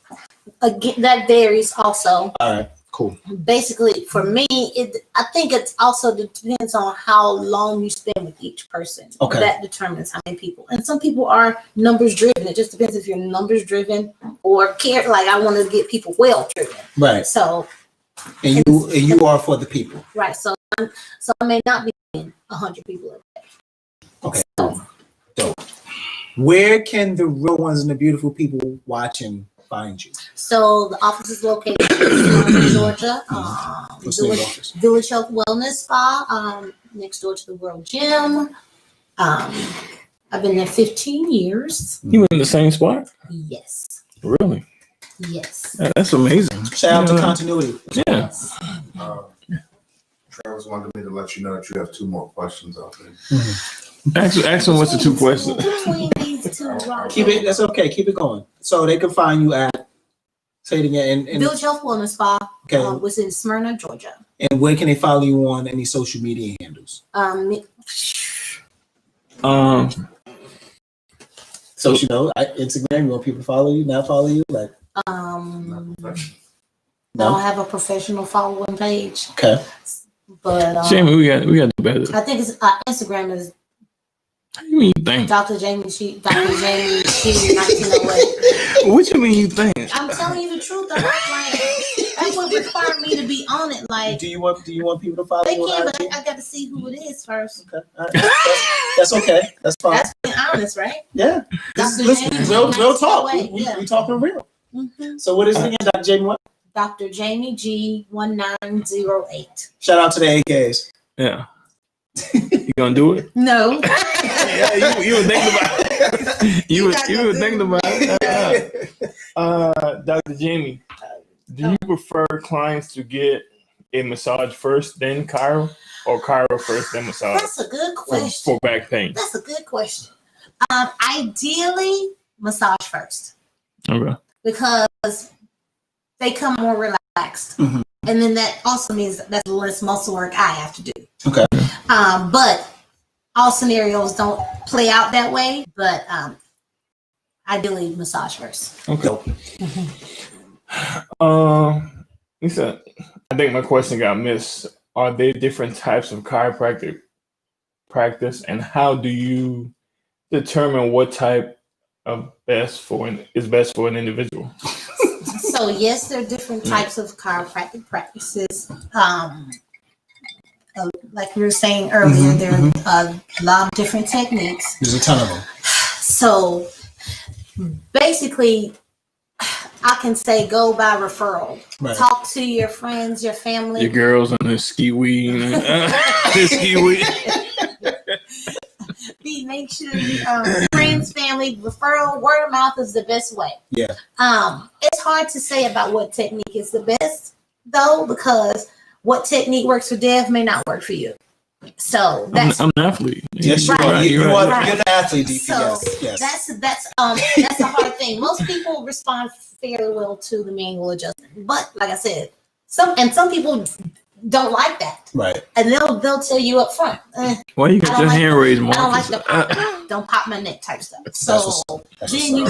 Again, that varies also. All right. Cool. Basically, for me, I think it also depends on how long you spend with each person. Okay. That determines how many people. And some people are numbers driven. It just depends if you're numbers driven or care. Like I want to get people well driven. Right. So. And you are for the people. Right. So I may not be in 100 people a day. Okay. Dope. Where can the real ones and the beautiful people watching find you? So the office is located in Georgia, Village Health Wellness Spa, next door to the World Gym. I've been there 15 years. You were in the same spot? Yes. Really? Yes. That's amazing. Shout out to continuity. Yeah. Yes. Travis wanted me to let you know that you have 2 more questions out there. Ask them what's the two questions. Between these two, Keep it. That's okay. Keep it going. So they can find you at. Say it again. And Village Health Wellness Spa. Okay. Was in Smyrna, Georgia. And where can they follow you on any social media handles? So you know, Instagram. You want people to follow you? Not follow you? Like. I don't have a professional following page. Okay. But Jamie, we got to do better. I think it's Instagram is How you mean you think? Dr. Jamie She 1908. What you mean you think? I'm telling you the truth. I'm not lying. That would require me to be on it. Like, Do you want people to follow they you? can, on but IG? I got to see who it is first. Okay. All right. That's okay. That's fine. That's being honest, right? Yeah. Dr. Listen, Jamie real talk. 1908, We yeah. talking real. Mm-hmm. So what is it again, Dr. Jamie? What? Dr. Jamie G 1908. Shout out to the AKs. Yeah. You gonna do it? No. Yeah, you were thinking about it. You were thinking about it. Dr. Jamie, do you prefer clients to get a massage first, then chiro, or chiro first, then massage? That's a good question. For back pain. That's a good question. Ideally, massage first Okay. because they come more relaxed, Mhm. and then that also means that's less muscle work I have to do. Okay. But all scenarios don't play out that way. But ideally, massage first. Okay. Lisa, I think my question got missed. Are there different types of chiropractic practice, and how do you determine what type of is best for an individual? So yes, there are different types of chiropractic practices. Like we were saying earlier, there are a lot of different techniques. There's a ton of them. So basically, I can say go by referral. Right. Talk to your friends, your family. Your girls on the ski weed. Make sure friends, family, referral, word of mouth is the best way. Yeah. It's hard to say about what technique is the best though, because what technique works for Dev may not work for you. So that's I'm an athlete. Yes, you Right. are. You're You're right. an athlete, DP. so Yes. that's a hard thing. Most people respond fairly well to the manual adjustment, but like I said, some people don't like that, Right. and they'll tell you up front. Why you I got don't your like hand raised, I don't like Marcus? the don't pop my neck type stuff. That's So what's then you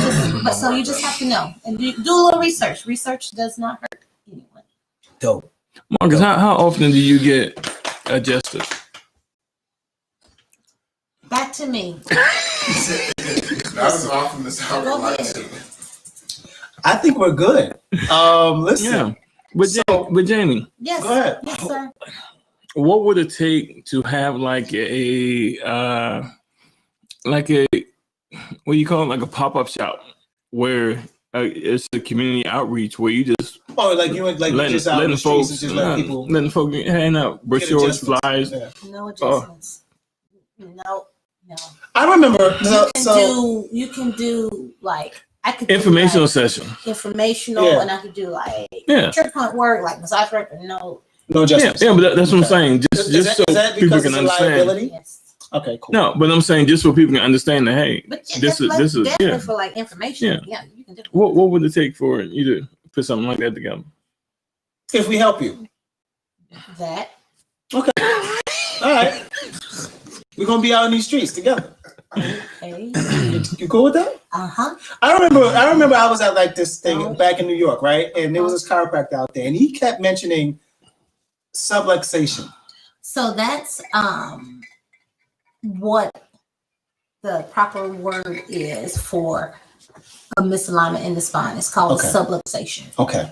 just have to know and do a little research. Research does not hurt anyone. Dope. Marcus, how often do you get adjusted? Back to me. Not as often as I would Go like ahead. to. I think we're good. Listen. Yeah. But Jamie, Yes. Go ahead. Yes, sir. what would it take to have like a what do you call it, like a pop-up shop where it's a community outreach where you just Oh, like you just out in the streets and just let people letting folks hand out get brochures, adjustments. flyers. Yeah. No adjustments. No. I remember. You can do like I could Informational do session. like informational, Yeah. and I could do like Yeah. trip hunt work, like massage work, but no. no Yeah, adjustments. but that's what I'm saying. Is Just that so people because can it's a understand. liability? Yes. Okay, cool. No, but I'm saying just so people can understand that hey, But this is definitely yeah. for like information. Yeah, you can do What would it take for you to put something like that together? If we help you. that. Okay. All right. We're gonna be out in these streets together. Okay. You cool with that? Uh-huh. I remember I was at like this thing back in New York, right? And there was this chiropractor out there and he kept mentioning subluxation. So that's what the proper word is for a misalignment in the spine. It's called Okay. subluxation. Okay.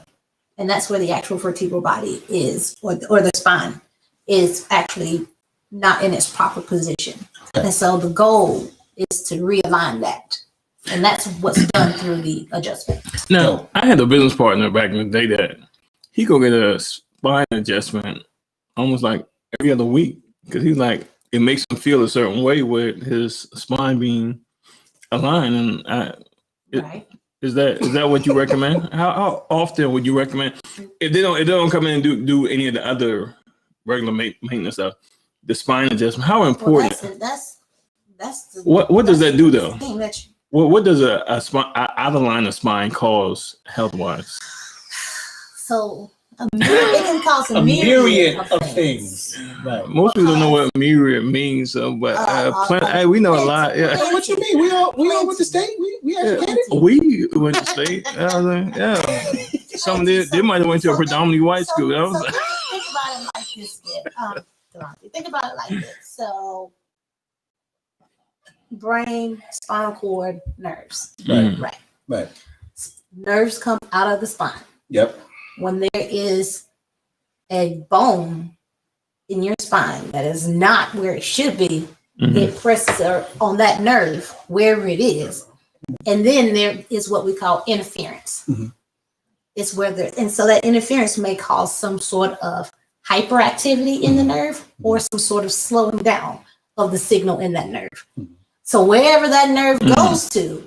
And that's where the actual vertebral body is, or the spine is actually not in its proper position. Okay. And so the goal is to realign that. And that's what's done through the adjustment. Now, I had a business partner back in the day that he go get a spine adjustment almost like every other week because he's like it makes him feel a certain way with his spine being aligned. And Right. is that what you recommend? How often would you recommend if they don't come in and do any of the other regular maintenance stuff? The spine adjustment. How Well, important? that's What does that do though? Thing that What does a spine out of line of spine cause health wise? so it can cause A myriad of things. Right. Most people don't know what myriad means, so but hey, we know a lot. Yeah. Hey, what you mean? We all went to state. We educated. We went to state. Yeah. Some they might have went to a predominantly white school. That was. Think about it like this, Delonte. Think about it like this. So, brain, spinal cord, nerves. Right. Nerves come out of the spine. Yep. When there is a bone in your spine that is not where it should be, it presses on that nerve wherever it is, and then there is what we call interference. It's where and so that interference may cause some sort of hyperactivity in the nerve or some sort of slowing down of the signal in that nerve. So wherever that nerve goes to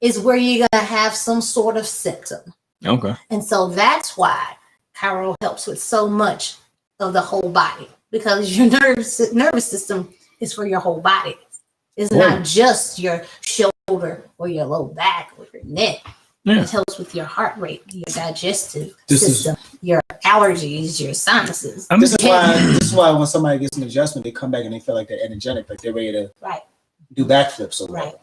is where you're going to have some sort of symptom. Okay. And so that's why Chiro helps with so much of the whole body, because your nervous system is for your whole body. It's not just your shoulder or your low back or your neck. Yeah. It helps with your heart rate, your digestive system, your allergies, your sinuses. This is why when somebody gets an adjustment, they come back and they feel like they're energetic, like they're ready to do backflips. Right.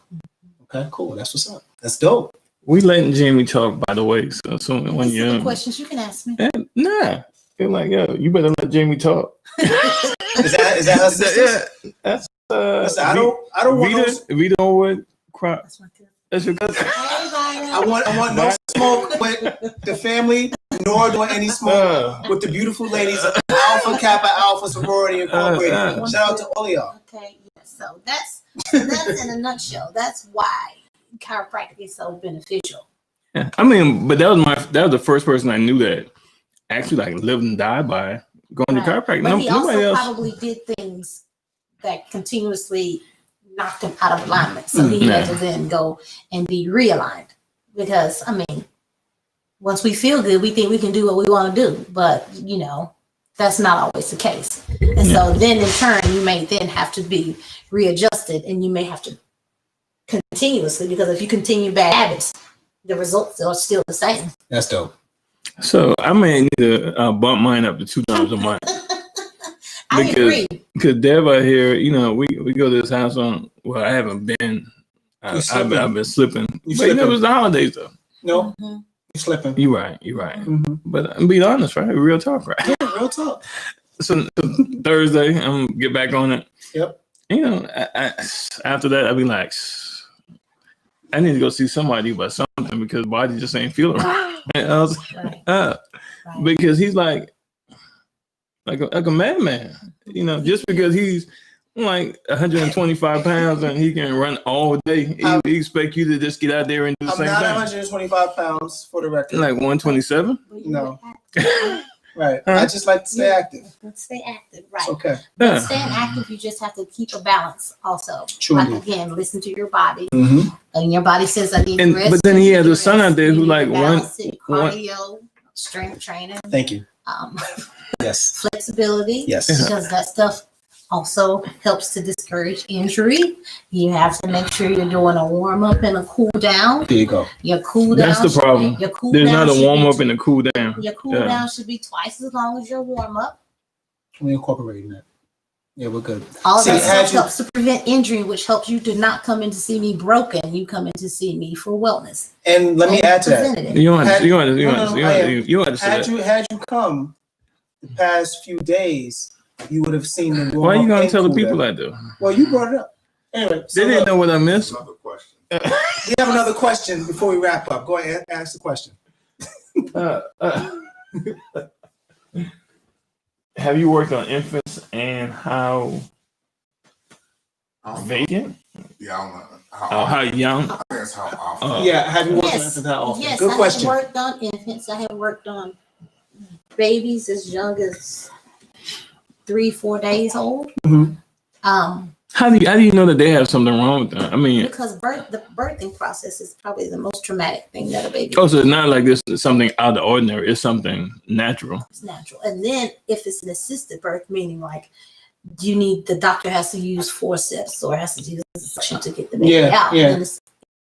Okay, cool. That's what's up. That's dope. We letting Jamie talk, by the way. So when you questions you can ask me. Nah, feel like you better let Jamie talk. Is that her sister? Yeah, that's Listen, I don't want Vita would cry. That's my cousin. That's your cousin. I want no smoke with the family, nor do any smoke with the beautiful ladies of Alpha Kappa Alpha Sorority Incorporated. Shout out to all of y'all. Okay, yeah, so that's in a nutshell. That's why chiropractic is so beneficial. Yeah. I mean, but that was the first person I knew that actually like lived and died by going to chiropractic. But he nobody also else probably did things that continuously knocked him out of alignment. So he had to then go and be realigned. Because I mean, once we feel good, we think we can do what we want to do. But that's not always the case. And so then in turn, you may then have to be readjusted, and you may have to continuously, because if you continue bad habits, the results are still the same. That's dope. So I may need to bump mine up to 2 times a month. I agree. Because Dev out here, we go to this house on. Well, I haven't been. I've been slipping. But it was the holidays though. No, you're slipping. You're right. But I'm being honest, right? Real talk, right? Yeah, real talk. So Thursday, I'm gonna get back on it. Yep. I after that, I'll be like, I need to go see somebody about something because body just ain't feeling right. I was, because he's like a madman, just because he's like 125 pounds and he can run all day. He expect you to just get out there and do the same thing. I'm not 125 pounds for the record. Like 127? No. Right. I just like to stay active. Let's stay active, right? It's okay. But staying active, you just have to keep a balance also. True. Like again, listen to your body. And your body says I need rest. But then he has a son out there who like cardio, strength training. Thank you. Yes. Flexibility. Yes. Because that stuff also helps to discourage injury. You have to make sure you're doing a warm up and a cool down. There you go. Your cool down. That's the problem. There's not a warm up and a cool down. Your cool down should be twice as long as your warm up. We're incorporating that. Yeah, we're good. All of that stuff helps to prevent injury, which helps you to not come in to see me broken. You come in to see me for wellness. And let me add to that. You understand. Had you come the past few days, you would have seen the. Why are you gonna tell the people that though? Well, you brought it up. Anyway, they didn't know what I missed. Another question. We have another question before we wrap up. Go ahead, ask the question. Have you worked on infants and how vacant? Yeah, I don't know. How young? I think that's how often. Yeah, have you worked on infants how often? Yes, good question. I have worked on infants. I have worked on babies as young as 3-4 days old. How do you know that they have something wrong with them? I mean, because the birthing process is probably the most traumatic thing that a baby. Oh, so it's not like this is something out of the ordinary. It's something natural. It's natural, and then if it's an assisted birth, meaning like the doctor has to use forceps or has to use suction to get the baby out. Yeah. And it's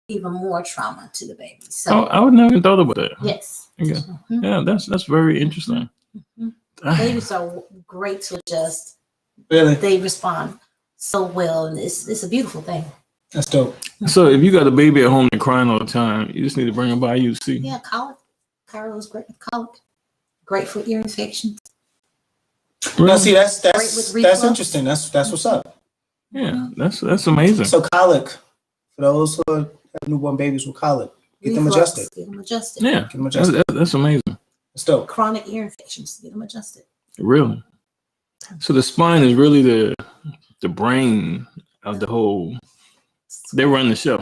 even more trauma to the baby. So I would never even thought about that. yes. Yeah, Mhm. yeah, that's very interesting. Mhm. Babies are great to adjust. Really? They respond so well, and it's a beautiful thing. That's dope. So if you got a baby at home and crying all the time, you just need to bring her by UC. Yeah, colic. Cairo is great with colic. Great for ear infections. Now, see, that's Great with reflux. that's interesting. That's what's up. Yeah, that's amazing. So colic, for those who have newborn babies with colic, get them Reflux, adjusted. Get them adjusted. Yeah, Get them adjusted. that's amazing. That's dope. Chronic ear infections. Get them adjusted. Really. So the spine is really the brain of the whole. They run the show.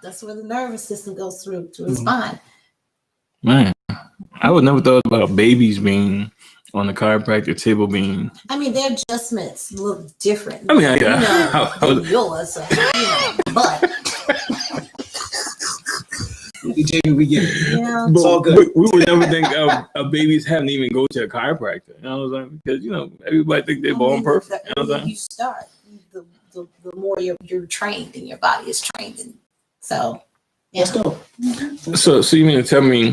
That's where the nervous system goes through to the spine. Man, I would never thought about babies being on the chiropractic table being. I mean, their adjustments look different. I mean, than yours, but Jamie, we get it. yeah, It's all good. We would never think of babies having to even go to a chiropractor. And I was like, because everybody think they're born perfect. The earlier you start, the more you're trained and your body is trained, and so yeah. That's dope. So you mean to tell me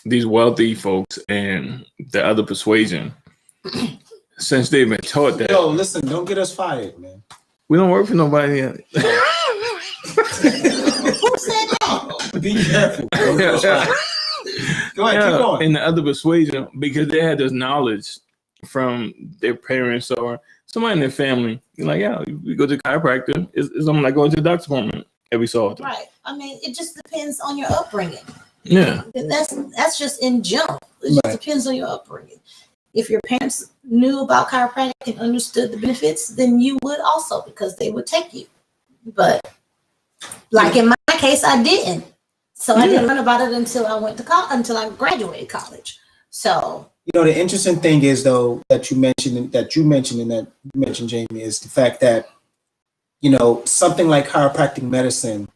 these wealthy folks and the other persuasion, since they've been taught that, Yo, listen, don't get us fired, man. we don't work for nobody yet. Who said that? Be careful. Don't get us fired. Go ahead, keep going. And the other persuasion, because they had this knowledge from their parents or somebody in their family. You're like, yeah, we go to the chiropractor. It's something like going to the doctor's appointment every so often. Right. I mean, it just depends on your upbringing. Yeah. That's just in general. It just depends on your upbringing. If your parents knew about chiropractic and understood the benefits, then you would also, because they would take you. But like in my case, I didn't. So I didn't learn about it until I went to college, until I graduated college. So The interesting thing is, though, that you mentioned, Jamie, is the fact that, something like chiropractic medicine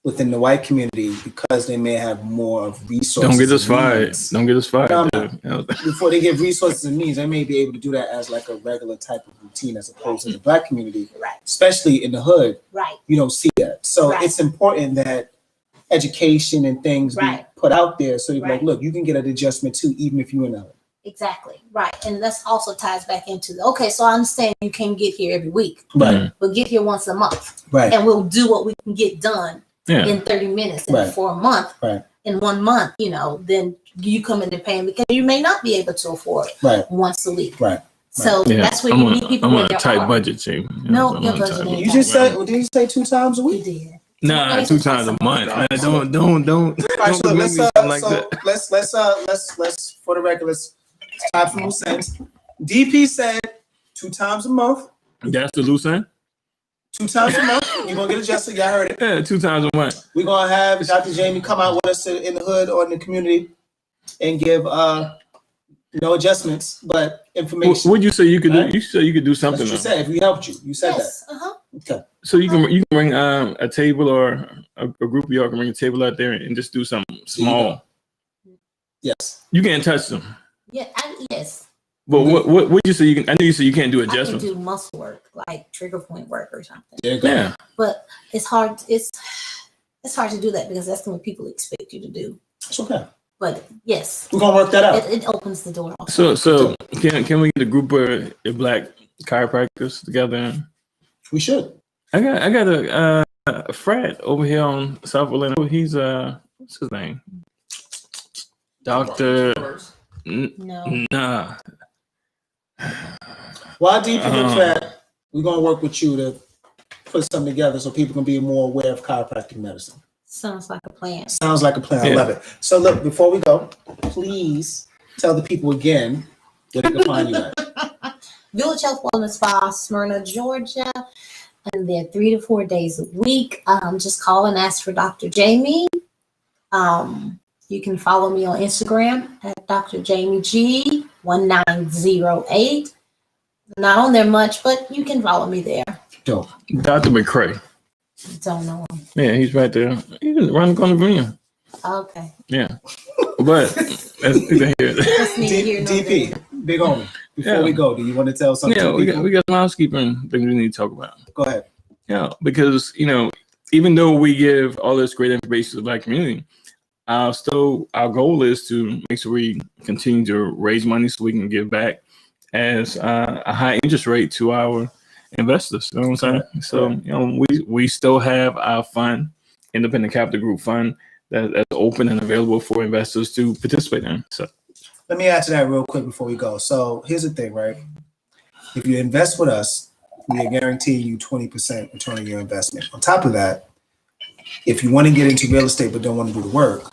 within the white community, because they may have more of resources. Don't get us fired. needs. Don't get us fired. No, before they get resources and needs, they may be able to do that as like a regular type of routine, as opposed to the black community, right, especially in the hood. right, You don't see that. So Right. it's important that education and things Right. be put out there, so you're Right. like, look, you can get an adjustment too, even if you're in the hood. exactly, right. And that's also ties back into okay. So I understand you can't get here every week, Right, but get here once a month, right, and we'll do what we can get done Yeah. in 30 minutes. And Right. for a month, Right. in 1 month, then you come into pain because you may not be able to afford right, once a week. right. So Yeah. that's where I'm you on, meet people I'm where on they a tight are. budget, Jamie. No, I'm your on a budget tight ain't You just said, did you say 2 times a You week? did. Nah, 2 times a month. Man, don't. All right, so make let's me sound like that. let's for the record, let's type some loose ends. DP said 2 times a month. That's the loose end. 2 times a month. You're gonna get adjusted. Y'all heard it. Yeah, 2 times a month. We're gonna have Dr. Jamie come out with us in the hood or in the community and give no adjustments, but information. What'd you say you could do? Right. You said you could do That's something. what you though. said. If we helped you, you said Yes. that. Okay. So you can bring a table or a group of y'all can bring a table out there and just do something small. Yes. You can't touch them. Yeah. Yes. But what you say you can? I know you said you can't do I can adjustments. do muscle work, like trigger point work or something. There you go. Yeah. But it's hard. It's hard to do that because that's what people expect you to do. It's okay. But yes, We're gonna work that out. it opens the door. Also. So can we get a group of black chiropractors together? We should. I got a frat over here on South Orlando. He's what's his name? Doctor. No. Nah. While deep in the chat, we're gonna work with you to put something together so people can be more aware of chiropractic medicine. Sounds like a plan. Sounds like a plan. I Yeah. love it. So look, before we go, please tell the people again where they can find you at. Village Health Wellness Spa, Smyrna, Georgia. And they're 3 to 4 days a week. Just call and ask for Dr. Jamie. You can follow me on Instagram at Dr. Jamie G 1908. Not on there much, but you can follow me there. Dope. Dr. McCray. Don't know him. Yeah, he's right there. He's around the corner from you. Okay. Yeah. But that's neither here. That's neither here nor DP. there. Big homie, before we go, do you want to tell something? Yeah, to people? we got some housekeeping things we need to talk about. Go ahead. Yeah, because even though we give all this great information to the Black community, our goal is to make sure we continue to raise money so we can give back as a high interest rate to our investors. You know what I'm saying? So we still have our fund, Independent Capital Group Fund, that's open and available for investors to participate in. So let me answer that real quick before we go. So here's the thing, right? If you invest with us, we are guaranteeing you 20% return on your investment. On top of that, if you want to get into real estate but don't want to do the work,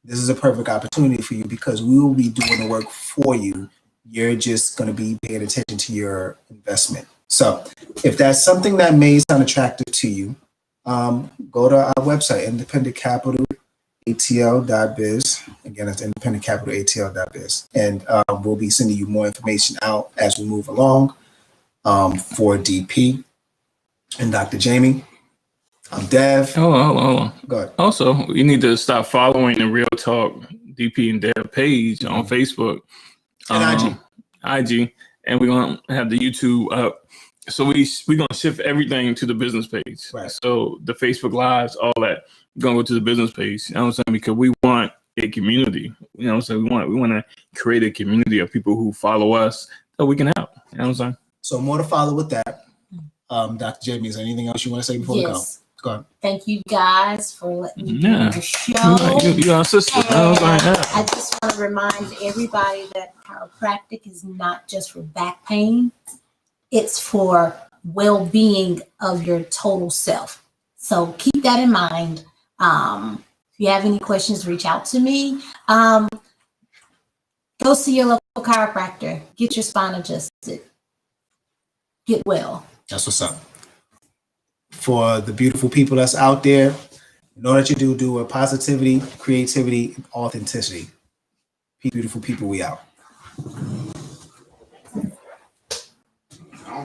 this is a perfect opportunity for you because we will be doing the work for you. You're just going to be paying attention to your investment. So if that's something that may sound attractive to you, go to our website, independentcapitalatl.biz. Again, it's independentcapitalatl.biz. And we'll be sending you more information out as we move along for DP and Dr. Jamie. I'm Dev. Hold on. Go ahead. Also, you need to stop following the Real Talk DP and Dev page on Facebook And IG, and we're gonna have the YouTube up. So we're gonna shift everything to the business page. Right. So the Facebook Lives, all that, we're gonna go to the business page. You know what I'm saying? Because we want a community. You know what I'm saying? We want to create a community of people who follow us that we can help. You know what I'm saying? So more to follow with that. Dr. Jamie, is there anything else you want to say before we go? Go ahead. Thank you guys for letting me be on the show. You our sister. I just want to remind everybody that chiropractic is not just for back pain. It's for well-being of your total self. So keep that in mind. If you have any questions, reach out to me. Go see your local chiropractor. Get your spine adjusted. Get well. That's what's up. For the beautiful people that's out there, know that you do with positivity, creativity, and authenticity. Beautiful people, we out.